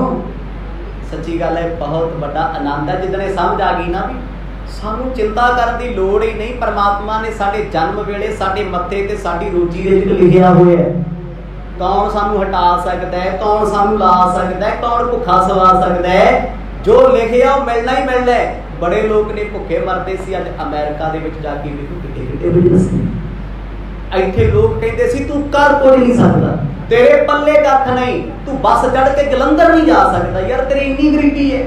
सच्ची गल है, बहुत बड़ा आनंद है जिदने समझ आ गई ना भी सानू चिंता करने की लोड़ ही नहीं। परमात्मा ने साडे जन्म वेले साडे मत्थे ते साडी रोजी दे विच लिखिया होया है, कौन सानू हटा सकदा है, कौन सानू ला सकदा है, कौन भुखा सवा सकदा है। जो लिखिया वो मिलना ही मिलना है। बड़े लोग ने भुखे मरदे सी, अज अमेरिका दे विच जाके वेखो किड्डे किड्डे बिजनेस ने। इत्थे लोग कहंदे सी तू कर कोई नहीं सकदा, तेरे पल्ले कख नहीं, तू बस चढ़ के जलंधर नहीं जा सकदा, यार तेरी इन्नी गरीबी है।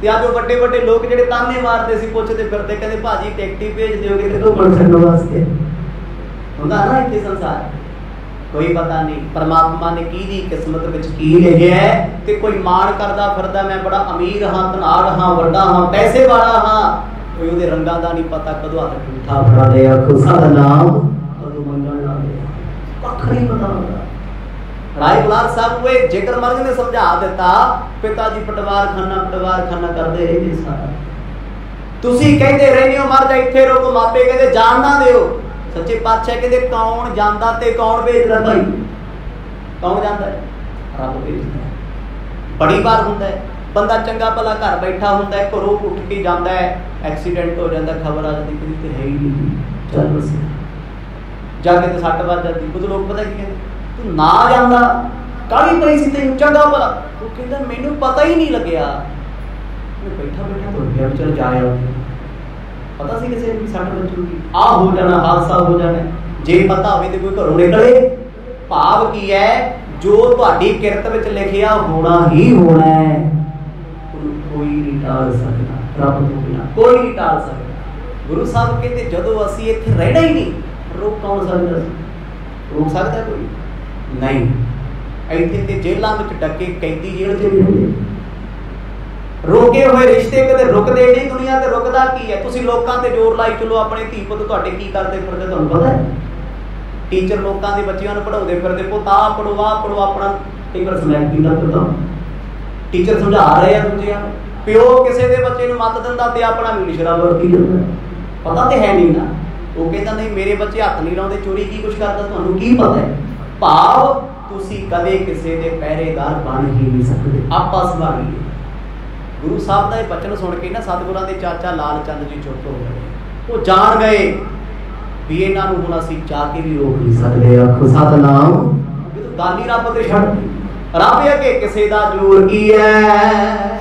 ते अज बड़े बड़े लोग जिहड़े ताने मारदे सी, पुछदे फिरदे, कहंदे भाजी टिकट ही भेज दिओगे ते घुम्मण फिरन वास्ते। हुंदा ना इत्थे संसार, कोई पता नहीं परमात्मा ने की दी किस्मत विच की लिखिया है। ते कोई माण करदा फिरदा मैं बड़ा अमीर हां, धनाड़ हां, वड्डा हां, पैसे वाला हां, कोई उहदे रंगां दा नहीं पता, कदों हत्थ ठूठा फड़ा दे आखो सादा नाम कदों मंगण ला दे, कख नहीं पता हुंदा। राय बुलार साहब को एक जिक्र मर्ग ने समझा दिता, पिता जी पटवार खाना करते रहे सारा। तुसी कहते रहने हो मर जा इत्थे रोको, मापे कहते जान ना दिओ। सच्चे पातशाह कहते कौन जांदा ते कौन भेजदा भाई? कौन जांदा है? रब भेजदा है। बड़ी बार हुंदा है बंदा चंगा भला घर बैठा हुंदा है, घरों उठ के जांदा है, एक्सीडेंट हो जांदा, खबर आ जाती कि ते है ही नहीं, चल बस जाके ते सट वज जाती। कुछ लोग पता की कहंदे तू ना जांदा, काली पई सी तैनूं चंगा भला, वो कहंदा मैनूं पता ही नहीं लग्या, मैं बैठा बैठा तो गया चल जाया, पता सी किसी भी सट बजूगी, आ हो जाना, हादसा हो जाना। जे पता होवे ते कोई घरों निकले। भाव की है जो तुहाडी किरत विच लिखिया होना ही होना है, कोई नहीं टाल सकदा, रब तो बिना कोई नहीं टाल सकदा। गुरु साहब कहते जदों असीं इत्थे रहना ही नहीं, रोक कौन सकदा? रोक सकदा कोई नहीं। इत्थे ते जेलां विच डके कैदी जेल च भी होंदे, रोके हुए रिश्ते कदे रुकदे नहीं। दुनिया ते रुकदा की है? तुसीं लोकां ते जोर लाई चलो, अपने धी पुत्त तुहाडे की करदे फिरदे तुहानूं पता है? टीचर लोकां दे बच्चियां नूं पढ़ाउंदे फिरदे, पुत्त आ पढ़ो आ पढ़ो, अपना कई बार समझाई दा पता टीचर समझा रहे हैं दूजियां, प्यो किसी दे बच्चे नूं मत दिंदा ते अपना मीट शराब वरती जांदा, पता ते है नहीं ना। वो कहता नहीं मेरे बच्चे हथ नहीं लाते, चोरी की कुछ करता, तुहानू की पता है। भाव तुसी कदे किसी के पहरेदार बन ही नहीं सकते, आपा संभालिए। गुरु साहब का बचन सुन के ना सतगुरां दे चाचा लाल चंद जी चुप हो गए। वो जान गए भी इन्हां नूं हुण असीं जाके भी रोक नहीं सकते। आखो सतनाम। गल ही रब ते छड्ड दी, रब अगे किसी दा जोर की है।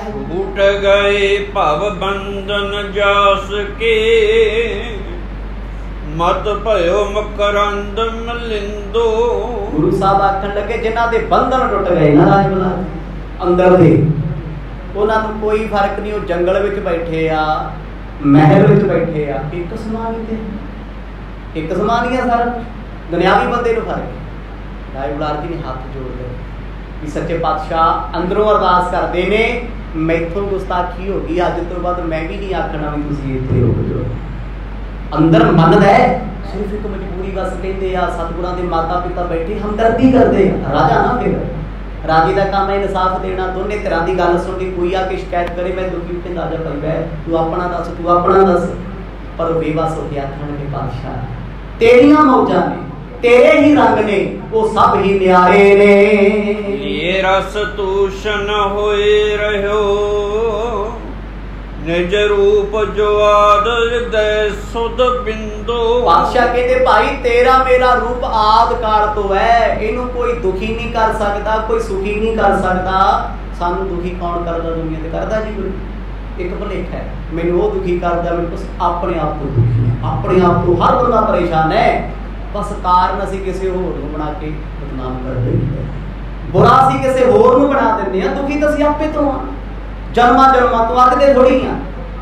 छूट गए भव बंधन जास के, मत भयो मकरंद मलिंदो। गुरु साहब आखन लगे जिन्हां दे बंधन टुट गए ना राजमला अंदर दे, उन्हां नूं कोई फर्क नहीं। वो जंगल विच बैठे आ, महल विच बैठे आ, एक समान ही थे, एक समान ही है सारा कुछ। दुनियावी बंदे नूं फर्क है। राय बुलार जी ने हाथ जोड़ लए कि सच्चे पातशाह अंदरों अरदास करते ने, मैथों गुस्ताखी हो गई, अज तो बाद मैं भी नहीं आखना भी तुसीं इत्थे रुक जाओ। अंदर मनदा है, सिर्फ एक मजबूरी बस कहते आ। सतगुरां दे माता पिता बैठे हमदर्दी करते, राजा ना फिर राजे का काम है इंसाफ देना। दोनों तरह की गल सुननी, कोई आके शिकायत करे मैं दुखी उठे राजा भाई बै तू अपना दस, तू अपना दस। पर बेबस होके आखण के पातशाह तेरियां मौजां ने, तेरे ही रंग ने, वो सब ही न्यारे ने। ये रस तूषण होए रहो, निज रूप जो आद हृदय सुध बिंदो। पातशाह कहते भाई तेरा मेरा रूप आद काल तो है, इनू कोई दुखी नहीं कर सकता, कोई सुखी नहीं कर सकता। सानू दुखी कौन करता दुनिया ते करदा जी कोई एक भलेखा है। मैनू वो दुखी करदा, मैं बस अपने आप को दुखी है, अपने आप को हर बंदा परेशान है। बस कारण असीं किसी होर नूं बना के बदनाम कर दिंदे, बुरा असीं किसी होर नूं बना दिंदे आ, दुखी तां असीं आपे तो हां। जन्मा जन्मा तो आखते थोड़ी हाँ।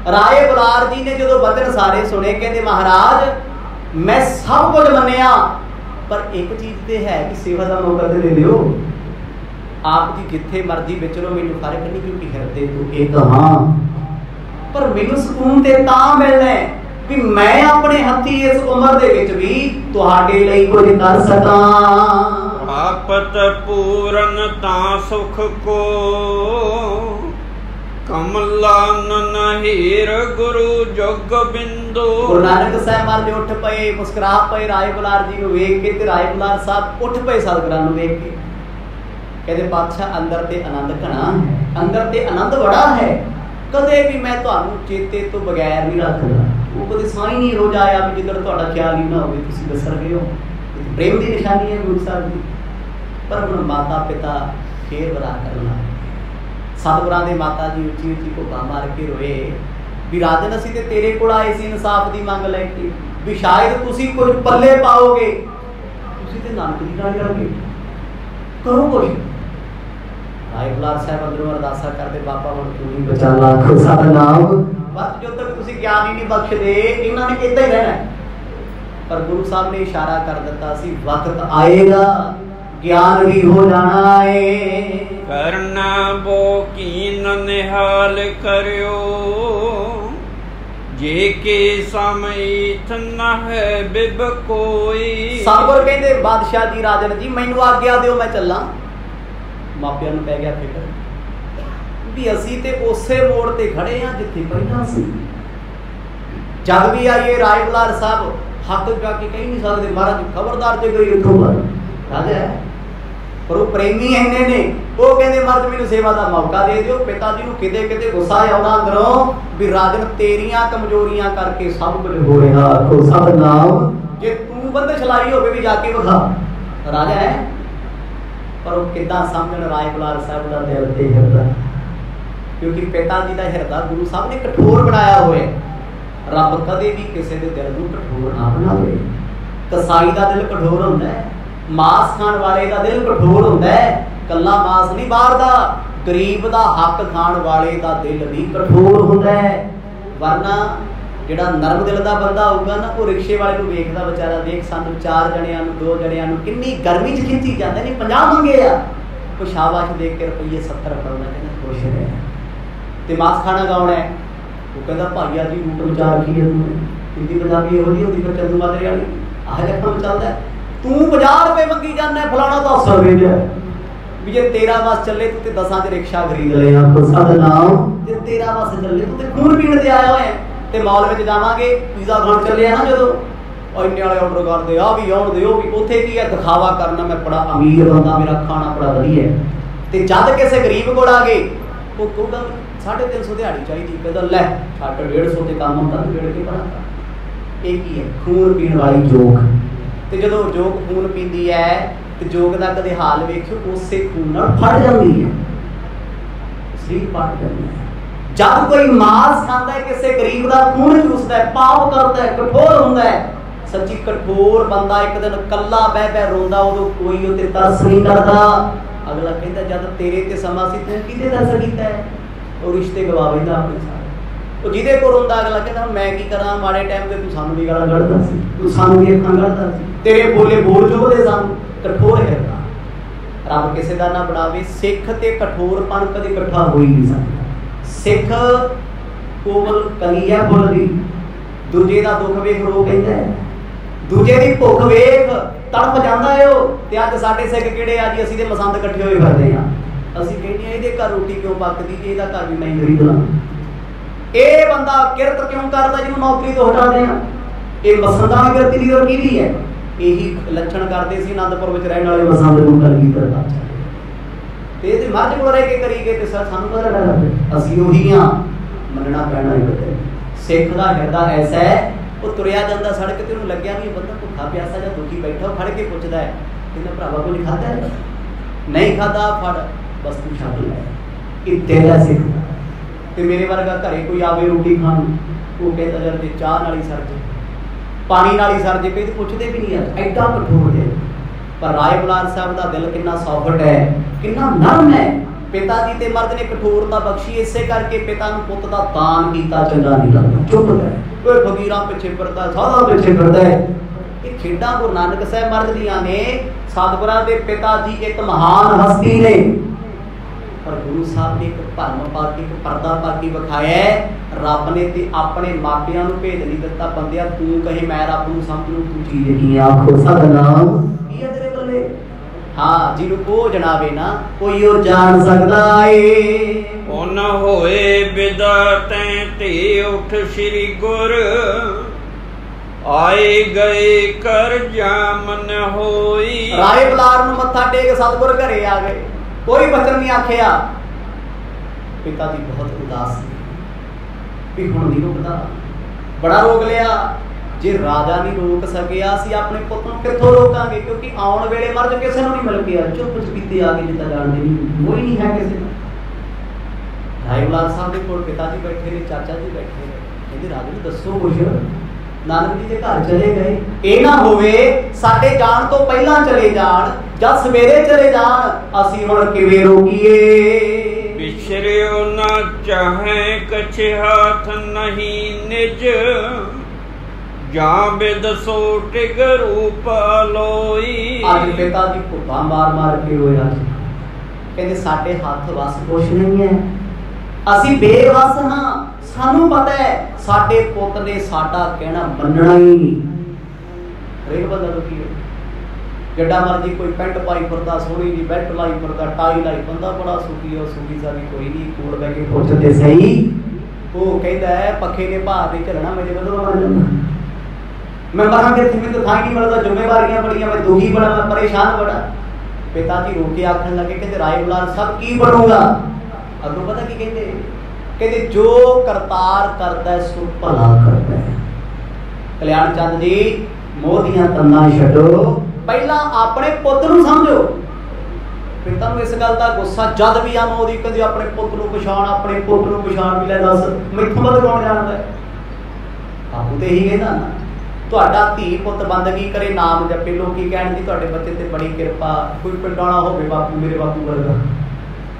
राय बुलार जी ने जो वचन सारे सुने, कहते महाराज मैं सब कुछ मन्निया, पर एक चीज तो है कि सेवा का मौका तो दे दियो। आप जी जिथे मर्जी विचरो, मैनू फर्क नहीं, क्योंकि हृदय तो एक हाँ। पर मैनू सुकून ते तां मिलना है भी मैं अपने हथी इस उम्र दे विच भी तुहाडे लई कुछ कर सकां। प्रापत पूरन तां सुख को, कमलानन हीर गुरु जोग बिंदु। गुरु नानक साहब महाराज उठ पे, मुस्कुरा पे राय बुलार जी को वेख के, राय बुलार साहब उठ पे सतगुरां नूं वेख के कहते पातशाह अंदर ते आनंद घना है, अंदर ते आनंद बड़ा है, कदे भी मैं तुहानूं चेते तो बगैर नहीं रखदा। वो कदे साई नहीं हो जाया भी जिधर तुहाडा ख्याल ही ना होवे, तुसीं दसर गए हो। प्रेम की निशानी है गुरु साहब की। पर हुण माता पिता फेर बरा करना, सतगुरां दे माता जी उची उची घोगा मार के रोए भी राजन असीं ते तेरे कोल आए सी इंसाफ दी मंग लैके, भी शायद तुसीं कुछ पल्ले पाओगे, तुसीं ते नानक जी नाल रल गए, करो कुछ। राय बुलार साहब अंदरों अरदासा करते, बाबा हुण तू ही बचा ला, आखो सतनाम। बस जो तक तुसीं ज्ञान ही नहीं बख्शदे, इन्हां ने इदां ही रहना है। पर गुरु साहब ने इशारा कर दिता सी, वक्त आएगा ज्ञान भी हो जाना है। करना बो कीन निहाल करियो, जे के समईथ न है बिब कोई। सतगुर कहते बादशाह जी राजन जी मैनू आग्ञा दिओ मैं चलां। मापियां नूं पै गया फिकर भी असीं ते उसे मोड़ ते खड़े हां जिथे पहिलां सी। जद भी आइए राय बुलार साहब हक जाके कह नहीं सकते, महाराज खबरदार जे गई इथों राजा है। पर वो प्रेमी इन्ने ने, वो कहते महाराज मैनू सेवा का मौका दे दिओ। पिता जी नूं किते किते गुस्सा आउंदा अंदरों भी राजन तेरियां कमजोरियां करके सब कुछ हो रहा, आखो सतनाम। जे तू बंद छलाई होवे भी जाके विखा, राजा है। पर वो किद्दां समझण राय बुलार साहब दा दिल ते हिरदा, क्योंकि पिता जी दा हिरदा गुरु साहब ने कठोर बनाया होया। रब कदे भी किसी दे दिल नूं कठोर ना बनावे। कसाई दा दिल कठोर हुंदा है, मांस खाण वाले दा दिल कठोर हुंदा है, कल्ला मांस नहीं बाहर दा। गरीब दा हक खाण वाले दा दिल भी कठोर हुंदा है। वरना जिहड़ा नरम दिल दा बंदा होऊगा ना, वो रिक्शे वाले नूं वेखदा बेचारा, देख सानूं 4 जणियां नूं 2 जणियां नूं किन्नी गर्मी च खिंची जांदे ने, 50 मंगे आ, कोई शाबाश देख के रुपये 70 फड़ना कहना खुश है। ते मांस खाना कौन है? वो कहता भाईया जी रूट विचार की है तूने, हिंदी पंजाबी यही होती फिर चंदू मादरे वाली आह जखम चलता है। तू 50 रुपए मंगी जाना है, फलाना तो 100 रुपए दिया भी जे तेरा बस चले तू ते 10 च रिक्शा खरीद ले। जे तेरा बस चले तू ते खून पीण ते आया होया ते मॉल में जावांगे, पिज़्ज़ा खाण चले ना जो इन्ने वाले ऑर्डर करते आ भी आउण दे भी उत्थे की है दिखावा करना मैं बड़ा अमीर बंदा मेरा खाना बड़ा वधिया है ते जद किसी गरीब कोल आ गए वो कहूगा 350 दिहाड़ी चाहिए कहता लै 150 ते काम होंदा ते वेड़ के बनाता एक ही है खून पीण वाली जोग ते जदों जोग खून पींदी है ते जोग दा कदे हाल वेखियो उसे खून नाल फड़ जांदी है सरीर फट जांदा है जब कोई मांस खाता है किसी गरीब का खून चूसता है पाप करता है कठोर होता है सच्ची कठोर बंदा एक दिन कला बह बह रोंदा उदों कोई उते तरस नहीं करता अगला कहता जब तेरे ते समा सी तू किते तरस कीता है और रिश्ते गवा बैठा अपने सारे तो जिदे को रोंदा अगला कहता मैं की करा माड़े टाइम ते तू सानू भी गाला गड़दा सी तू सानू भी अखां गड़दा सी तेरे बोले बोल चुभदे सन कठोर है रब किसी दा ना बनावे सिख ते कठोरपन कदे इकट्ठा हो ही नहीं सकदा सिख कोमल कली है फुल दी दूजे दा दुख वेख रो पैंदा है दूजे दी भुख वेख तड़प जांदा है ओ ते अज साडे सिख किहड़े आ जी असीं ते मसंद इकट्ठे होए फिरदे आ असीं कहने इहदे घर रोटी क्यों पकदी जे इहदा घर भी मैं खरीद ਲਾਂ ਇਹ ਬੰਦਾ ਕਿਰਤ ਕਿਉਂ ਕਰਦਾ ਜਿਹਨੂੰ ਨੌਕਰੀ ਤੋਂ ਹਟਾ ਦਿਆਂ ਇਹ ਮਸੰਦਾਂ ਦੀ ਕਿਰਤ ਦੀ ਕੀ ਵੀ ਹੈ ਇਹੀ ਲੱਛਣ ਕਰਦੇ ਸੀ ਆਨੰਦਪੁਰ ਵਿੱਚ ਰਹਿਣ ਵਾਲੇ ਮਸੰਦ ਨੂੰ ਕਲਗੀ ਕਰਦਾ ਤੇ ਇਹਦੇ ਮੱਝ ਕੋਲ ਰਹਿ ਕੇ ਕਰੀ ਗਏ ਤੇ ਸਾਨੂੰ ਪਤਾ ਲੱਗਾ ਅਸੀਂ ਉਹੀ ਆ ਮੰਨਣਾ ਪੈਣਾ ਹੀ ਬਤੇ ਸਿੱਖ ਦਾ ਹਿਰਦਾ ਐਸਾ ਹੈ ਉਹ ਤੁਰਿਆ ਜਾਂਦਾ ਸੜਕ ਤੇ ਉਹਨੂੰ ਲੱਗਿਆ ਵੀ ਬੰਦਾ ਭੁੱਖਾ ਪਿਆਸਾ ਜਾਂ ਦੁਖੀ ਬੈਠਾ ਉਹ ਫੜ ਕੇ ਪੁੱਛਦਾ ਹੈ ਕਹਿੰਦਾ ਭਰਾਵਾ ਕੋਈ ਖਾਦਾ ਹੈ ਨਹੀਂ ਖਾਦਾ ਫੜ ਬਸ ਤੂੰ ਛੱਡ ਲੈ ਇਹ ਤੇਰਾ ਸਿੱਖ ਤੇ ਮੇਰੇ ਵਰਗਾ ਘਰੇ ਕੋਈ ਆਵੇ ਰੋਟੀ ਖਾਣ ਉਹ ਕਹਿੰਦਾ ਜਦ ਤੇ ਚਾਹ ਨਾਲ ਹੀ ਸਰ ਜੇ ਪਾਣੀ ਨਾਲ ਹੀ ਸਰ ਜੇ ਤੇ ਪੁੱਛਦੇ ਵੀ ਨਹੀਂ ਆ ਐਡਾ ਕਠੋਰ ਹੈ पर राय बुलार साहब का दिल कितना सॉफ्ट है कितना नरम है पिता जी ते मर्द ने कठोरता बख्शी इसे करके पिता नु पुत दा दान कीता चंगा नहीं लगदा चुप है कोई फकीरां पिछे फिरदा साधा पिछे फिरदा है ये खेडां गुरु नानक साहब मर्द दियां ने सतगुरां दे पिता जी एक महान हस्ती ने पर गुरु साहब ने एक भरम पा के एक पर्दा पा के विखाया रब ने ते अपने मापियां नु भेद नहीं दिता बंदिया तू कहे मैं रब नु समझ लूं तू चीज की आखो सतनाम हाँ जिन्हों को जनावे ना कोई और जान सकता है उन होए बिदा तैं ते उठ श्री गुर आए गए कर जामन होई राय बलार नु मत्था टेक सतगुर घरे आ गए कोई वचन नहीं आखिया पिता जी बहुत उदास भी हुण नहीं रुकदा बड़ा रोक लिया जे राजा नहीं रोक सकिया सी अपने पुत नूं कित्थों रोकांगे क्योंकि आउण वेले मर्द किसे नूं नहीं मिल गया चुप चुपीते आ गए जिद्दां जाणदे नहीं कोई नहीं है किसे नूं रायबलाल साहब दे कोल पिता जी बैठे ने चाचा जी बैठे ने कहंदे राजा जी दसो कुछ नानक जी दे घर चले गए ਇਹ ना होवे साडे जाण तो पहला चले जाण ਜਾਂ सवेरे चले जाण ਅਸੀਂ ਹੁਣ ਕਿਵੇਂ ਰੋਕੀਏ बिछड़ियो ना चाहे कछे हाथ नहीं निज ਜਾਂ ਬਿਦ ਸੋ ਟਿਗ ਰੂਪ ਲੋਈ ਅੱਜ ਪਿਤਾ ਜੀ ਭੁੱਖਾ ਮਾਰ ਮਾਰ ਕੇ ਹੋਇਆ ਕਹਿੰਦੇ ਸਾਡੇ ਹੱਥ ਵਸ ਕੁਛ ਨਹੀਂ ਹੈ ਅਸੀਂ ਬੇਵਸ ਹਾਂ ਸਾਨੂੰ ਪਤਾ ਹੈ ਸਾਡੇ ਪੁੱਤ ਨੇ ਸਾਡਾ ਕਹਿਣਾ ਮੰਨਣਾ ਹੀ ਨਹੀਂ ਹਰੇਕ ਬੰਦਾ ਦੁਖੀ ਹੈ ਜਿੱਡਾ ਮਰਜੀ ਕੋਈ ਪੈਂਟ ਪਾਈ ਫਿਰਦਾ ਸੋਹਣੀ ਦੀ ਬੈਲਟ ਲਾਈ ਫਿਰਦਾ ਟਾਈ ਲਾਈ ਬੰਦਾ ਬੜਾ ਸੁਖੀ ਹੋ ਸੁਖੀ ਸਾਰੀ ਕੋਈ ਨਹੀਂ ਕੋਲ ਬੈ ਕੇ ਪੁੱਛਦੇ ਸਹੀ ਉਹ ਕਹਿੰਦਾ ਹੈ ਪੱਖੇ ਨੇ ਭਾਰ ਨਹੀਂ ਝੱਲਣਾ ਮੇਰੇ ਵੱਲੋਂ ਮਰ ਜਾਂਦਾ मैं मरा के तुम्हें तो थाई नहीं मिलता जिम्मेवारियां बड़ियां मैं दुखी बड़ा मैं परेशान बड़ा पिताजी रोके आखन लगे कहते राय बुलार सब की बनूंगा अगो पता की कहते जो करतार करता है सो भला करता है कल्याण चंद जी मोदियां तन्ना छड्डो पहला अपने पुੱਤ ਨੂੰ समझो पिता ਨੂੰ इस गल का गुस्सा जद भी आ मोदी कहते अपने पुੱਤ ਨੂੰ पछाण अपने पुੱਤ ਨੂੰ पछाण भी ले दस मैथों बद कौन जानदा है आपू तो यही कहता ना ਤੁਹਾਡਾ ਧੀ ਪੁੱਤ ਬੰਦਗੀ ਕਰੇ ਨਾਮ ਜਪੇ ਲੋਕੀ ਕਹਿਣ ਦੀ ਤੁਹਾਡੇ ਬੱਚੇ ਤੇ ਬੜੀ ਕਿਰਪਾ ਕੋਈ ਪਿੰਡਾਣਾ ਹੋਵੇ ਬਾਪੂ ਮੇਰੇ ਬਾਪੂ ਵਰਗਾ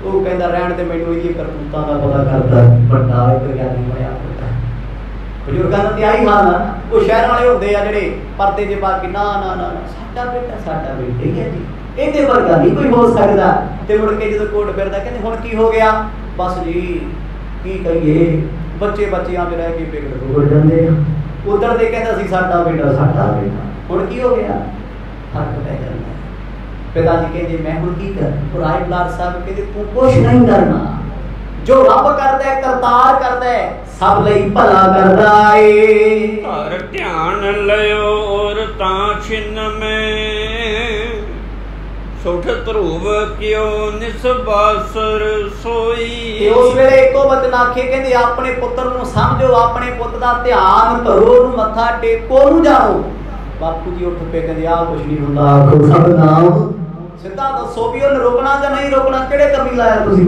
ਉਹ ਕਹਿੰਦਾ ਰਹਿਣ ਤੇ ਮੈਨੂੰ ਇਹਦੀ ਕਰਤੂਤਾਂ ਦਾ ਪਤਾ ਕਰਦਾ ਵੱਡਾ ਇੱਕ ਗਿਆਨੀ ਬਣਿਆ ਹੁੰਦਾ ਬਜ਼ੁਰਗਾਂ ਦਾ ਤੇ ਆਹੀ ਹਾਲ ਆ ਉਹ ਸ਼ਹਿਰ ਵਾਲੇ ਹੁੰਦੇ ਆ ਜਿਹੜੇ ਪਰਦੇ ਜੇ ਪਾ ਕੇ ਨਾ ਨਾ ਨਾ ਸਾਡਾ ਬੇਟਾ ਹੀ ਹੈ ਜੀ ਇਹਦੇ ਵਰਗਾ ਨਹੀਂ ਕੋਈ ਹੋ ਸਕਦਾ ਤੇ ਮੁੜ ਕੇ ਜਦੋਂ ਕੋਟ ਫਿਰਦਾ ਕਹਿੰਦੇ ਹੁਣ ਕੀ ਹੋ ਗਿਆ ਬਸ ਜੀ ਕੀ ਕਹੀਏ ਬੱਚੇ ਬੱਚਿਆਂ 'ਚ ਰਹਿ ਕੇ ਵਿਗੜ ਹੋ ਜਾਂਦੇ ਆ उधर दे कहता सी साडा बेटा हुण की हो गया फर्क पै जाता पिताजी कहते मैं हुण की कर राय बुलार साहब कहते तू कुछ नहीं करना जो रब करदा है करतार करदा है सब लई भला करदा है घर ध्यान लयो ਧਰੁਵ ਕਿਉ ਨਿਸਬਾਸਰ ਸੋਈ। ਤੇ ਉਸ ਵੇਲੇ ਇੱਕੋ ਵਚਨ ਆਖੇ, ਕਹਿੰਦੇ ਆਪਣੇ ਪੁੱਤਰ ਨੂੰ ਸਮਝੋ, ਆਪਣੇ ਪੁੱਤ ਦਾ ਧਿਆਨ ਧਰੋ, ਉਹਨੂੰ ਮੱਥਾ ਟੇਕੋ, ਉਹਨੂੰ ਜਾਣੋ। ਬਾਪੂ ਜੀ ਉੱਠ ਪਏ, ਕਹਿੰਦੇ ਆਹ ਕੁਛ ਨਹੀਂ ਹੁੰਦਾ, ਆਖੋ ਸਤਿਨਾਮ। ਸਿੱਧਾ ਦੱਸੋ ਵੀ ਉਹਨੇ ਰੋਕਣਾ ਜਾਂ ਨਹੀਂ ਰੋਕਣਾ, ਕਿਹੜੇ ਕਮੀ ਲਾਇਆ ਤੁਸੀਂ?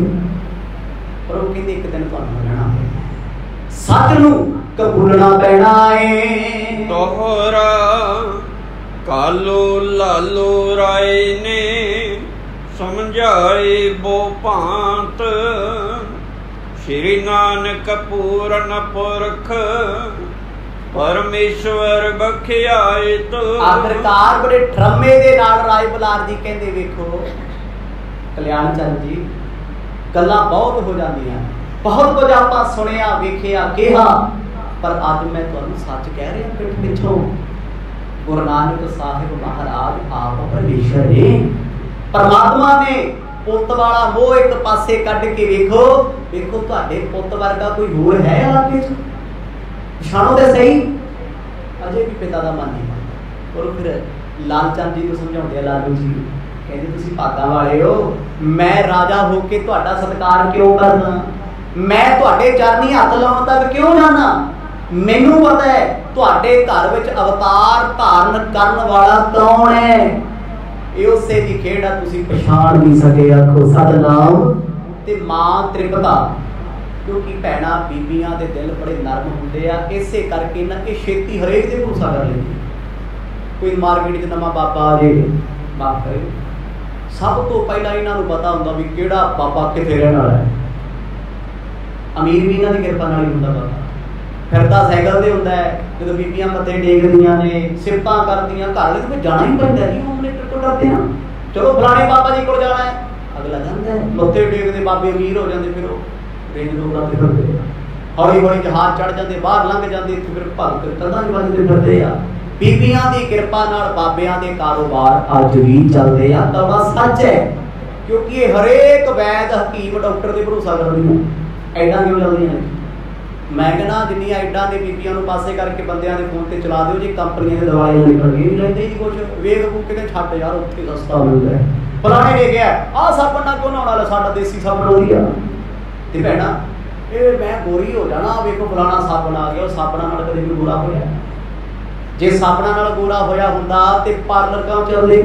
ਪਰ ਉਹ ਕਹਿੰਦੇ ਇੱਕ ਦਿਨ ਤੁਹਾਨੂੰ ਮੰਨਣਾ, ਸੱਚ ਨੂੰ ਕਬੂਲਣਾ ਪੈਣਾ ਏ। ਤੋਹਰਾ ਕਾਲੋ ਲਾਲੋ ਰਾਏ ਨੇ ਸਮਝਾਏ ਬੋ ਭਾਂਤ, ਸ਼੍ਰੀ ਨਾਨਕ ਪੂਰਨ ਪੁਰਖ ਪਰਮੇਸ਼ਵਰ ਬਖਿਆਏ ਤੋ। ਆਖਰਕਾਰ ਬੜੇ ਡਰਮੇ ਦੇ ਨਾਲ ਰਾਏ ਬੁਲਾਰ ਜੀ ਕਹਿੰਦੇ, ਵੇਖੋ ਕਲਿਆਣ ਚੰਦ ਜੀ, ਗੱਲਾਂ ਬਹੁਤ ਹੋ ਜਾਂਦੀਆਂ, ਬਹੁਤ ਕੁਝ ਆਪਾਂ ਸੁਣਿਆ, ਵੇਖਿਆ, ਕਿਹਾ, ਪਰ ਅੱਜ ਮੈਂ ਤੁਹਾਨੂੰ ਸੱਚ ਕਹਿ ਰਿਹਾ ਪਿੱਠ ਪਿੱਛੋਂ। ਗੁਰੂ ਨਾਨਕ ਸਾਹਿਬ ਮਹਾਰਾਜ ਆਪ ਪਰਮੇਸ਼ਰ ਨੇ, ਪਰਮਾਤਮਾ ਨੇ ਪੁੱਤ ਵਾਲਾ ਮੋਹ ਇੱਕ ਪਾਸੇ ਕੱਢ ਕੇ ਵੇਖੋ, ਵੇਖੋ ਤੁਹਾਡੇ ਪੁੱਤ ਵਰਗਾ ਕੋਈ ਹੋਰ ਹੈ ਇਲਾਕੇ 'ਚ? ਪਛਾਣੋ ਤੇ ਸਹੀ। ਅਜੇ ਵੀ ਪਿਤਾ ਦਾ ਮਨ ਨਹੀਂ। ਔਰ ਫਿਰ ਲਾਲ ਚੰਦ ਜੀ ਨੂੰ ਸਮਝਾਉਂਦੇ ਆ, ਲਾਲੂ ਜੀ ਕਹਿੰਦੇ ਤੁਸੀਂ ਭਾਗਾਂ ਵਾਲੇ ਹੋ, ਮੈਂ ਰਾਜਾ ਹੋ ਕੇ ਤੁਹਾਡਾ ਸਤਿਕਾਰ ਕਿਉਂ ਕਰਦਾ, ਮੈਂ ਤੁਹਾਡੇ ਚਰਨੀ ਹੱਥ ਲਾਉਣ ਤੱਕ ਕਿਉਂ ਜਾਣਾ? ਮੈਨੂੰ ਪਤਾ ਹੈ ਤੁਹਾਡੇ ਘਰ ਵਿੱਚ ਅਵਤਾਰ ਧਾਰਨ ਕਰਨ ਵਾਲਾ ਕੌਣ ਹੈ। ਇਹ ਉਸੇ ਦੀ ਖੇਡ ਆ, ਤੁਸੀਂ ਪਛਾਣ ਨਹੀਂ ਸਕੇ, ਆਖੋ ਸਤਿਨਾਮ। ਤੇ ਮਾਂ ਤ੍ਰਿਪਤਾ, ਕਿਉਂਕਿ ਭੈਣਾਂ ਬੀਬੀਆਂ ਦੇ ਦਿਲ ਬੜੇ ਨਰਮ ਹੁੰਦੇ ਆ, ਇਸੇ ਕਰਕੇ ਨਾ ਇਹ ਛੇਤੀ ਹਰੇਕ ਦੇ ਭਰੋਸਾ ਕਰ ਲੈਂਦੀ। ਕੋਈ ਮਾਰਕੀਟ 'ਚ ਨਵਾਂ ਬਾਬਾ ਆ ਜੇ, ਮਾਫ ਕਰੇ, ਸਭ ਤੋਂ ਪਹਿਲਾਂ ਇਹਨਾਂ ਨੂੰ ਪਤਾ ਹੁੰਦਾ ਵੀ ਕਿਹੜਾ ਬਾਬਾ ਕਿੱਥੇ ਰਹਿਣ ਵਾਲਾ ਹੈ। ਅਮੀਰ ਵੀ ਇਹਨਾਂ ਦੀ ਕਿਰਪਾ ਨਾਲ ਹੀ ਹੁੰਦਾ ਬਾਬਾ, ਫਿਰਦਾ ਸਾਈਕਲ ਤੇ ਹੁੰਦਾ ਹੈ। ਜਦੋਂ ਬੀਬੀਆਂ ਮੱਥੇ ਟੇਕਦੀਆਂ ਨੇ, ਸਿਫਤਾਂ ਕਰਦੀਆਂ, ਘਰ ਦੇ ਵਿੱਚ ਜਾਣਾ ਹੀ ਪੈਂਦਾ ਜੀ, ਉਹਨੇ ਟੁੱਟ ਡਰਦੇ ਆ, ਚਲੋ ਫਲਾਣੇ ਬਾਬਾ ਜੀ ਕੋਲ ਜਾਣਾ ਹੈ, ਅਗਲਾ ਜਾਂਦਾ ਹੈ, ਮੱਥੇ ਟੇਕਦੇ, ਬਾਬੇ ਅਮੀਰ ਹੋ ਜਾਂਦੇ, ਫਿਰ ਉਹ ਰੇਂਜ ਰੋਡਾਂ ਤੇ ਫਿਰਦੇ, ਹੌਲੀ ਹੌਲੀ ਜਹਾਜ਼ ਚੜ ਜਾਂਦੇ, ਬਾਹਰ ਲੰਘ ਜਾਂਦੇ, ਇੱਥੇ ਫਿਰ ਭਗਤ ਕੰਧਾਂ 'ਚ ਵੱਜਦੇ ਫਿਰਦੇ ਆ। ਬੀਬੀਆਂ ਦੀ ਕਿਰਪਾ ਨਾਲ ਬਾਬਿਆਂ ਦੇ ਕਾਰੋਬਾਰ ਅੱਜ ਵੀ ਚੱਲਦੇ ਆ, ਤਾਂ ਸੱਚ ਹੈ, ਕਿਉਂਕਿ ਇਹ ਹਰੇਕ ਵੈਦ ਹਕੀਮ ਡਾਕਟਰ ਦੇ ਭਰੋਸਾ ਕਰਦੀਆਂ। ਐਡਾਂ ਕਿਉਂ ਚੱਲਦੀਆਂ ਨੇ? ਮੈਂ ਕਹਿੰਦਾ ਜਿੰਨੀਆਂ ਐਡਾਂ ਦੇ ਬੀਬੀਆਂ ਨੂੰ ਪਾਸੇ ਕਰਕੇ ਬੰਦਿਆਂ ਦੇ ਫੋਨ ਤੇ ਚਲਾ ਦਿਓ, ਜੇ ਕੰਪਨੀਆਂ ਦੇ ਦਵਾਈਆਂ ਨਿਕਲ ਗਏ, ਨਹੀਂ ਲੈਂਦੇ ਜੀ ਕੁਛ, ਵੇਖ ਬੂਕ ਕੇ ਛੱਡ ਯਾਰ, ਉੱਥੇ ਸਸਤਾ ਮਿਲਦਾ ਹੈ, ਫਲਾਣੇ ਨੇ ਕਿਹਾ ਆਹ ਸਾਬਣ ਨਾਲ ਕਿਉਂ ਨਹਾਉਣ ਵਾਲਾ, ਸਾਡਾ ਦੇਸੀ ਸਾਬਣ ਵਧੀਆ। ਤੇ ਭੈਣਾ ਇਹ ਮੈਂ ਗੋਰੀ ਹੋ ਜਾਣਾ, ਵੇਖੋ ਫਲਾਣਾ ਸਾਬਣ ਆ ਗਿਆ, ਉਹ ਸਾਬਣਾਂ ਨਾਲ ਕਦੇ ਵੀ ਗੋਰਾ ਹੋਇਆ? ਜੇ ਸਾਬਣਾਂ ਨਾਲ ਗੋਰਾ ਹੋਇਆ ਹੁੰਦਾ ਤੇ ਪਾਰਲਰ ਕਿਉਂ ਚੱਲਦੇ?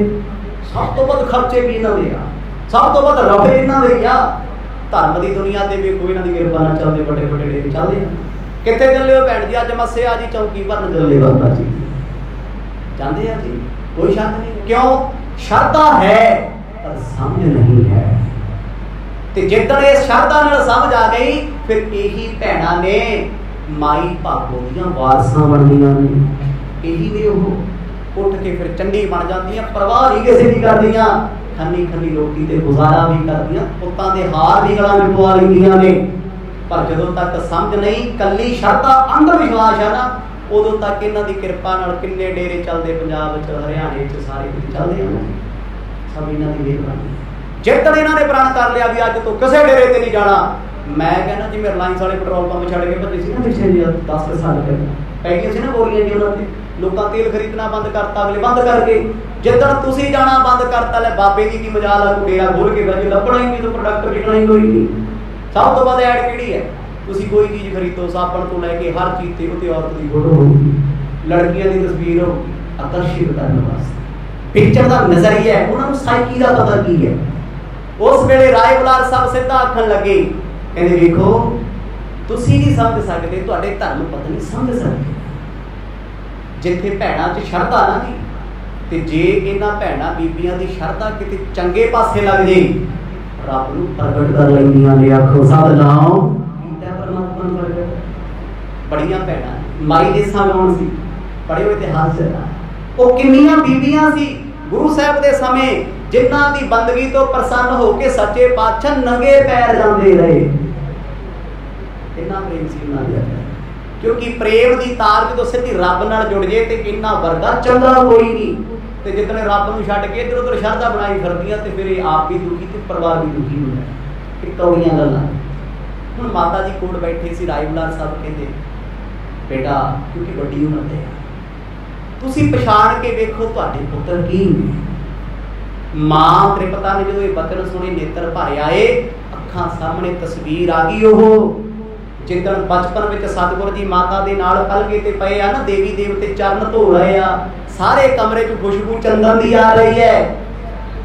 ਸਭ ਤੋਂ ਵੱਧ ਖਰਚੇ ਵੀ ਇਹਨਾਂ ਦੇ ਆ, ਸਭ ਤੋਂ ਵੱਧ ਰਫੇ ਇਹਨਾਂ ਦੇ ਆ। ਧਰਮ ਦੀ ਦੁਨੀਆ ਤੇ ਵੇਖੋ ਇਹਨਾਂ ਦੀ ਕਿਰਪਾ ਨਾਲ ਚੱਲਦੇ, ਵੱਡੇ ਵੱਡੇ ਡੇਰੇ ਚੱਲਦੇ। ਕਿੱਥੇ ਚੱਲੇ ਹੋ ਭੈਣ ਜੀ? ਅੱਜ ਮੱਸੇ ਆ ਜੀ, ਚੌਂਕੀ ਭਰਨ ਚੱਲੇ ਬਾਬਾ ਜੀ, ਜਾਂਦੇ ਆ ਜੀ, ਕੋਈ ਸ਼ੱਕ ਨਹੀਂ। ਕਿਉਂ? ਸ਼ਰਧਾ ਹੈ ਪਰ ਸਮਝ ਨਹੀਂ ਹੈ। ਤੇ ਜਿੱਦਣ ਇਸ ਸ਼ਰਧਾ ਨਾਲ ਸਮਝ ਆ ਗਈ, ਫਿਰ ਇਹੀ ਭੈਣਾਂ ਨੇ ਮਾਈ ਭਾਗੋ ਦੀਆਂ ਵਾਰਸਾਂ ਬਣਦੀਆਂ ਨੇ। ਇਹੀ ਨੇ ਉਹ ਉੱਠ ਕੇ ਫਿਰ ਚੰਡੀ ਬਣ ਜਾਂਦੀਆਂ, ਪਰਵਾਹ ਨਹੀਂ ਕਿਸੇ ਦੀ ਕਰਦੀਆਂ, ਖੰਨੀ ਖੰਨੀ ਰੋਟੀ ਤੇ ਗੁਜ਼ਾਰਾ ਵੀ ਕਰਦੀਆਂ, ਪੁੱਤਾਂ ਦੇ ਹਾਰ ਵੀ ਗਲਾਂ ਵਿੱਚ ਪਵਾ ਲੈਂਦੀਆਂ ਨੇ। ਪਰ ਜਦੋਂ ਤੱਕ ਸਮਝ ਨਹੀਂ, ਕੱਲੀ ਸ਼ਰਧਾ ਅੰਧ ਵਿਸ਼ਵਾਸ ਆ ਨਾ, ਉਦੋਂ ਤੱਕ ਇਹਨਾਂ ਦੀ ਕਿਰਪਾ ਨਾਲ ਕਿੰਨੇ ਡੇਰੇ ਚੱਲਦੇ ਪੰਜਾਬ 'ਚ, ਹਰਿਆਣੇ 'ਚ, ਸਾਰੇ ਕਿਤੇ ਚੱਲਦੇ ਹਨ। ਸਭ ਇਹਨਾਂ ਦੀ ਮਿਹਰਬਾਨੀ। ਜਿੱਦਣ ਇਹਨਾਂ ਨੇ ਪ੍ਰਣ ਕਰ ਲਿਆ ਵੀ ਅੱਜ ਤੋਂ ਕਿਸੇ ਡੇਰੇ ਤੇ ਨਹੀਂ ਜਾਣਾ, ਮੈਂ ਕਹਿੰਦਾ ਜਿਵੇਂ ਰਿਲਾਇੰਸ ਵਾਲੇ ਪੈਟਰੋਲ ਪੰਪ ਛੱਡ ਕੇ ਭੱਜੇ ਸੀ ਨਾ ਪਿੱਛੇ ਜੀ 10 ਸਾਲ ਪਹਿਲਾਂ, ਪੈ ਗਈਆਂ ਸੀ ਨਾ ਬੋਲੀਆਂ ਜੀ ਉਹਨਾਂ ਤੇ, ਲੋਕਾਂ ਤੇਲ ਖਰੀਦਣਾ ਬੰਦ ਕਰਤਾ, ਅਗਲੇ ਬੰਦ ਕਰਕੇ। ਜਿੱਦਣ ਤੁਸੀਂ ਜਾਣਾ ਬੰਦ ਕਰਤਾ, ਲੈ ਬਾਬੇ ਦੀ ਕੀ ਮਜਾਲ ਆ, ਡੇਰਾ ਖੋਲ ਕੇ ਬੈਠੇ, ਲੱਭਣਾ ਹੀ ਨਹੀਂ, ਤਾਂ ਪ੍ਰੋਡਕਟ ਵਿਕਣਾ ਹੀ ਕੋਈ ਨਹੀਂ। ਸਭ ਤੋਂ ਵੱਧ ਐਡ ਕਿਹੜੀ ਹੈ? ਤੁਸੀਂ ਕੋਈ ਚੀਜ਼ ਖਰੀਦੋ, ਸਾਬਣ ਤੋਂ ਲੈ ਕੇ ਹਰ ਚੀਜ਼ ਤੇ ਉੱਤੇ ਔਰਤ ਦੀ ਫੋਟੋ ਹੋਊਗੀ, ਲੜਕੀਆਂ ਦੀ ਤਸਵੀਰ ਹੋਊਗੀ, ਆਕਰਸ਼ਿਤ ਕਰਨ ਵਾਸਤੇ। ਪਿਕਚਰ ਦਾ ਨਜ਼ਰੀਆ ਹੈ, ਉਹਨਾਂ ਨੂੰ ਸਾਈਕੀ ਦਾ ਪਤਾ ਕੀ ਹੈ। ਉਸ ਵੇਲੇ ਰਾਏ ਬੁਲਾਰ ਸਾਹਿਬ ਸਿੱਧਾ ਆਖਣ ਲੱਗੇ, ਕਹਿੰਦੇ ਵੇਖੋ ਤੁਸੀਂ ਨਹੀਂ ਸਮਝ ਸਕਦੇ, ਤੁਹਾਡੇ ਧਰਮ ਪਤਨੀ ਸਮਝ ਸਕਦੇ। ਜਿੱਥੇ ਭੈਣਾਂ 'ਚ ਸ਼ਰਧਾ ਨਾ ਜੀ, ਤੇ ਜੇ ਇਹਨਾਂ ਭੈਣਾਂ ਬੀਬੀਆਂ ਦੀ ਸ਼ਰਧਾ ਕਿਤੇ ਚੰਗੇ ਪਾਸੇ ਲੱਗ ਜੇ, ਰੱਬ ਨੂੰ ਪ੍ਰਗਟ ਕਰ ਲੈਂਦੀਆਂ ਨੇ। ਆਖੋ ਸਤਿਨਾਮ। ਕੀਤਾ ਪਰਮਾਤਮਾ ਨੂੰ ਪ੍ਰਗਟ। ਬੜੀਆਂ ਭੈਣਾਂ ਮਾਈ ਦੇ ਸਾਹਮਣੇ ਸੀ, ਪੜ੍ਹੇ ਹੋਏ ਇਤਿਹਾਸ 'ਚ ਉਹ ਕਿੰਨੀਆਂ ਬੀਬੀਆਂ ਸੀ ਗੁਰੂ ਸਾਹਿਬ ਦੇ ਸਮੇਂ, ਜਿਨ੍ਹਾਂ ਦੀ ਬੰਦਗੀ ਤੋਂ ਪ੍ਰਸੰਨ ਹੋ ਕੇ ਸੱਚੇ ਪਾਤਸ਼ਾਹ ਨੰਗੇ ਪੈਰ ਜਾਂਦੇ ਰਹੇ। ਇੰਨਾ ਪ੍ਰੇਮ ਸੀ ਉਹਨਾਂ ਦਾ, ਕਿਉਂਕਿ ਪ੍ਰੇਮ ਦੀ ਤਾਰ ਜਦੋਂ ਸਿੱਧੀ ਰੱਬ ਨਾਲ ਜੁੜ ਜੇ ਤੇ ਇੰਨਾ ਵਰਗਾ ਚੰਗਾ ਕੋਈ ਨਹੀਂ। ਤੇ ਜਿੱਦਣ ਰੱਬ ਨੂੰ ਛੱਡ ਕੇ ਇੱਧਰ ਉੱਧਰ ਸ਼ਰਧਾ ਬਣਾਈ ਫਿਰਦੀਆਂ, ਤੇ ਫਿਰ ਇਹ ਆਪ ਵੀ ਦੁਖੀ ਤੇ ਪਰਿਵਾਰ ਵੀ ਦੁਖੀ ਹੁੰਦਾ। ਇਹ ਕੌੜੀਆਂ ਗੱਲਾਂ। ਹੁਣ ਮਾਤਾ ਜੀ ਕੋਲ ਬੈਠੇ ਸੀ, ਰਾਏ ਬੁਲਾਰ ਸਾਹਿਬ ਕਹਿੰਦੇ ਬੇਟਾ, ਕਿਉਂਕਿ ਵੱਡੀ ਉਮਰ ਦੇ, ਤੁਸੀਂ ਪਛਾਣ ਕੇ ਵੇਖੋ ਤੁਹਾਡੇ ਪੁੱਤਰ ਕੀ ਨੇ। मां त्रिपता ने जो ये बचन सुने नेत्र भर आए, अखां सामने तस्वीर आ गई। ओह जिदन बचपन में सतगुरु जी माता दे नाल कलगे ते पए आ ना, देवी देवते चरण धो रहे आ, सारे कमरे च खुशबू चंदन दी आ रही है।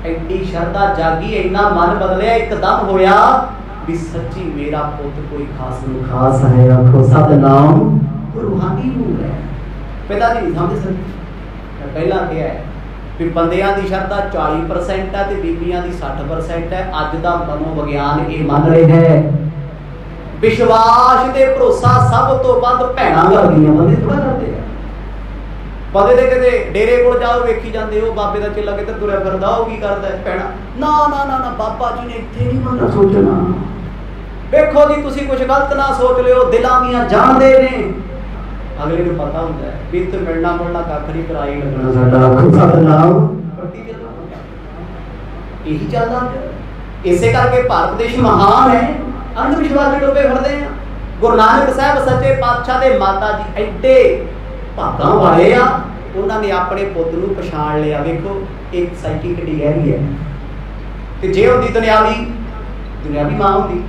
एडी श्रद्धा जागी, इन्ना मन बदलिया, एकदम होया भी सच्ची मेरा पुत कोई खास खास है। आखो सतनाम रूहानी नूर है। पिता जी नहीं समझ सकते। पहला क्या है भी बंदियां दी श्रद्धा 40% है ते बीबियां दी 60% है। अज दा मनोविज्ञान ये मन रहे है। विश्वास ते भरोसा सब तो वध भैणां करदियां, बंदे थोड़ा करदे आ। बंदे दे किते डेरे कोल जाओ वेखी जांदे हो बाबे दा चेला किते तुरया फिरदा, ओ की करदा है भैणा ना ना ना ना बाबा जी ने इत्थे नहीं बनना सोचना। देखो जी तुसी कुछ गलत ना सोच लियो, दिलां दियां जानदे ने। अगले को पता होता है भी तो मिलना मुलना कख नहीं, कराई लगना साडा खुदा नाम पट्टी चलना, यही चलदा। इसे करके भारत देश महान है, अंधविश्वास में डुबे फिरदे हैं। गुरु नानक साहब सच्चे पातशाह दे माता जी एडे भागां वाले आ, उन्होंने अपने पुत नूं पछाण लिया। देखो एक साइकिक गहरी है ते जे होंदी दुनियावी मां होंदी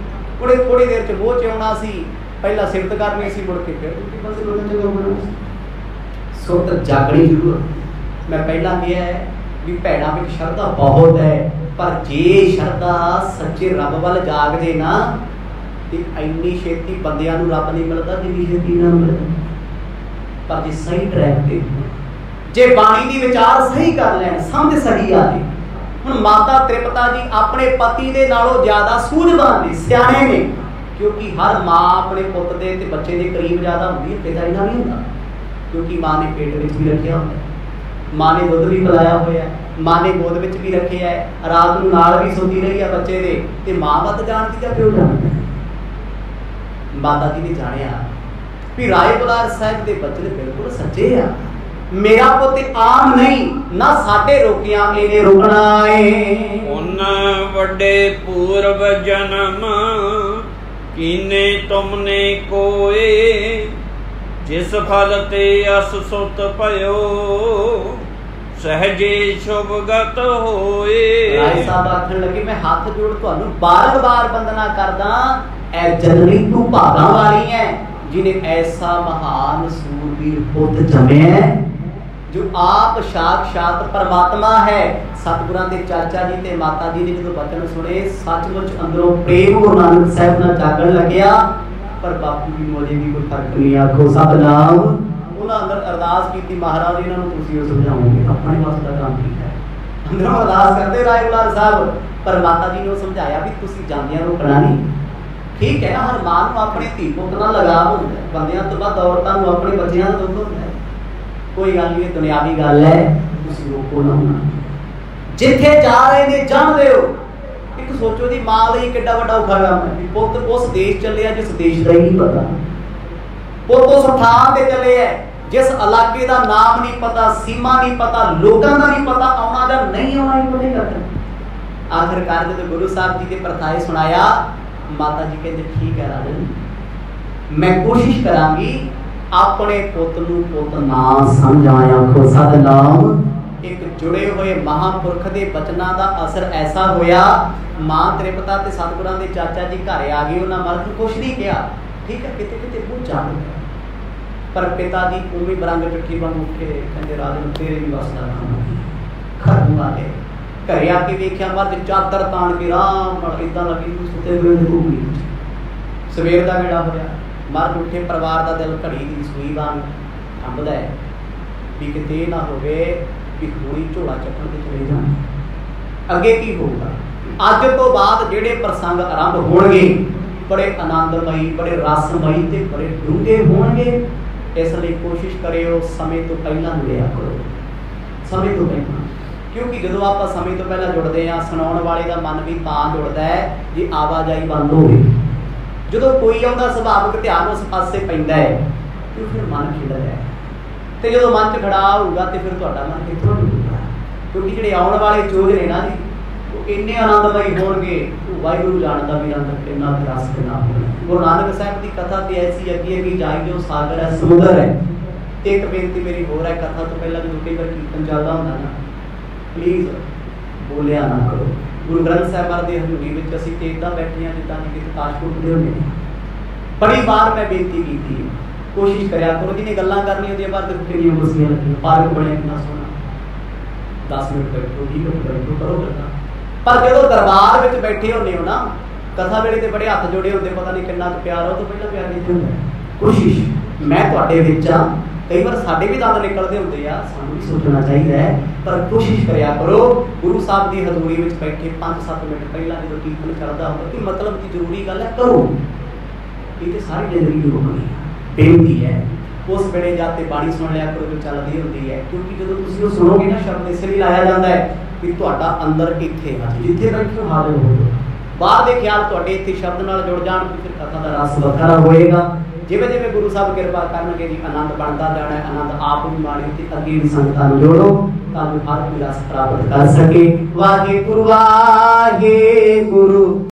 थोड़ी देर च मोह च आउणा सी, पहला सिफत करनी सी, मुड़ के फिर सुरत जागनी जरूर। मैं पहला कहा है भी भैणां विच श्रद्धा बहुत है, पर जे श्रद्धा सच्चे रब वाल जाग जे ना ते इन्नी छेती बंदियां नूं रब नहीं मिलता जिन्नी छेती ना मिलदा। पर जे सही ट्रैक ते जे बाणी दी विचार सही कर लैण, समझ सही आ जाए। हुण माता त्रिपता जी अपने पति दे नालों ज्यादा सूझवान ने, सियाणे ने, क्योंकि हर मां अपने पुत दे ते बच्चे दे करीब ज्यादा होंदी है, पिता इन्ना नहीं होंदा। क्योंकि मां ने पेट विच भी रखिया होंदा है, मां ने दुध भी पिलाया होया है, मां ने गोद विच भी रखे है, रात नूं नाल भी सोती रही है बच्चे दे, ते मां वध जानदी है प्यो जानदा। माता जी ने जानिया भी राय बुलार साहिब दे बचन बिल्कुल सच्चे आ। मेरा पुत आम नहीं ना साडे रोकियां इने रोकना है। उन वड्डे पूर्व जन्म कीने तुमने कोए, जिस फल ते अस सुत पयो सहजे शुभगत होए। राय साहब आखण लगे मैं हाथ जोड़ तुहानू बार-बार वंदना करदा, ऐ जननी तू भागां वाली है जिन्हें ऐसा महान सूरवीर पुत जम्मिया जो आप साक्षात परमात्मा है। सतगुरां दे चाचा जी ते माता जी ने जो बचन सुने, सचमुच अंदरों प्रेम गुरु नानक साहब नाल जागण लग्या। पर बापू जी मोले भी कोई फर्क नहीं। आखो सतनाम। उन्हां अंदर अरदास कीती, महाराज इन्हां नूं तुसीं समझाओगे, अपने वास्ते दा काम कीता है। अंदरों अरदास करदे राय बुलार साहब, पर माता जी ने समझाया भी तुसीं जांदियां रोकना नहीं। ठीक है ना, हर मां नूं अपने धी पुत नाल लगाव हुंदा है, बंदियां तो बाद औरतां नूं अपने बच्चियां नाल दुख हुंदा है। कोई गल नहीं, दुनियावी गल है, तुसीं रोको ना होना। जिथे जा रहे ने जानदे हो, एक सोचो जी मां लई किड्डा वड्डा औखा काम है। पुत उस देश चले आ जिस देश दा ही नहीं पता, पुत उस थां ते चले है जिस इलाके दा नाम नहीं पता, सीमा नहीं पता, लोकां दा नहीं पता, आउणा जां नहीं आउणा ही नहीं करदा। आखिरकार जब गुरु साहब जी दे परथाए सुनाया, माता जी कहते ठीक है राजन, मैं कोशिश करांगी अपने पुत नूं पुत ना समझाया। आखो सतनाम। एक जुड़े हुए महापुरख दे बचनां दा असर ऐसा होया, मां त्रिपता ते सतगुरां दे चाचा जी घर आ गए। उन्हां मर्द कुछ नहीं किया, ठीक है, किते किते मुंह जाग गया, पर पिता जी उम्मी बरंग चिट्ठी वांग उठे, कहंदे राजन तेरे भी वास्ता काम घर नूं आ गए। घरे आके वेख्या मर्द चादर ताण के राम नाल इदां लगी सुते हुए घूमी। सवेर दा वेड़ा होया, मर्द उठे, परिवार दा दिल घड़ी दी सूई वांग कंबदा है भी किते ना होवे भी हुणी झोला चक्कण ते चले जाण। अगे की होगा? अज तो बाद जेड़े प्रसंग आरंभ होणगे बड़े आनंदमई, बड़े रसमई ते बड़े डूंगे होणगे। इसलिए कोशिश करियो समय तो पहला जुड़िया करो, समय तो पहला, क्योंकि जो आप समय तो पहला जुड़ते हैं सुनाने वाले का मन भी तां जुड़ता है जी आवाजाही बंद हो गई। जो कोई आता सुभाविक ध्यान उस पासे पैंदा है तो फिर मन खिड़दा है, तो जो मन च खड़ा होगा तो फिर तुहाडा मन कित्थों जुड़ेगा? क्योंकि जिहड़े आउण वाले चोज ने ना जी वो इन्ने आनंदमई होणगे, वाहिगुरू जानदा भी अंदर किन्ना रस किन्ना होना। गुरु नानक साहब की कथा तो ऐसी अगे अगे जाई जो सागर है, समुद्र है। एक बेनती मेरी होर है, कथा तो पहला जो कई बार कीर्तन चलदा हुंदा ना, प्लीज़ बोलिया ना करो। गुरु ग्रंथ साहिब की हजूरी में असीं ते इदां बैठे हैं जिद्दां कि ताश टुटदे होंदे ने। बड़ी बार मैं बेनती की, कोशिश करा करो जिन्हें गल्लां करनी होंदियां बाहर कितनी मुस्किल लगी, पार्क बने कितना सोहना, 10 मिनट बैठो, 20 मिनट बैठो, करो गल्लां। पर जो दरबार में बैठे होंदे हो ना, कथा वेले ते बड़े हाथ जोड़े होंदे, पता नहीं कितना प्यार हो, तो पहला प्यार नहीं होंदा। कोशिश मैं तुहाडे विच आ, कई बार साडे भी दंद निकलते होंदे आ, सानू भी सोचना चाहिए, पर कोशिश करा करो गुरु साहब की हजूरी में बैठे 5-7 मिनट पहला जो कीर्तन चलता होगा कि मतलब की जरूरी गल है, करो। ये सारी जिंदगी हो गई बेनती है, उस वेले जाते बाणी सुन लिया करो जो चलती होती है, क्योंकि जो तुम सुनोगे ना शब्द इसलिए लाया जाता है कि तुहाडा अंदर इत्थे आ, जिथे बैठो हाजिर हो, बाहर के ख्याल तुहाडे इत्थे शब्द नाल जुड़ जाण, फिर कथा का रस वखरा होएगा। जिवें जिवें गुरु साहब कृपा करनगे जी आनंद बनता जाना है, आनंद आप भी माणो ते अगे भी संगतां नूं जोड़ो ताकि हर कोई रस प्राप्त कर सके। वाहे गुरु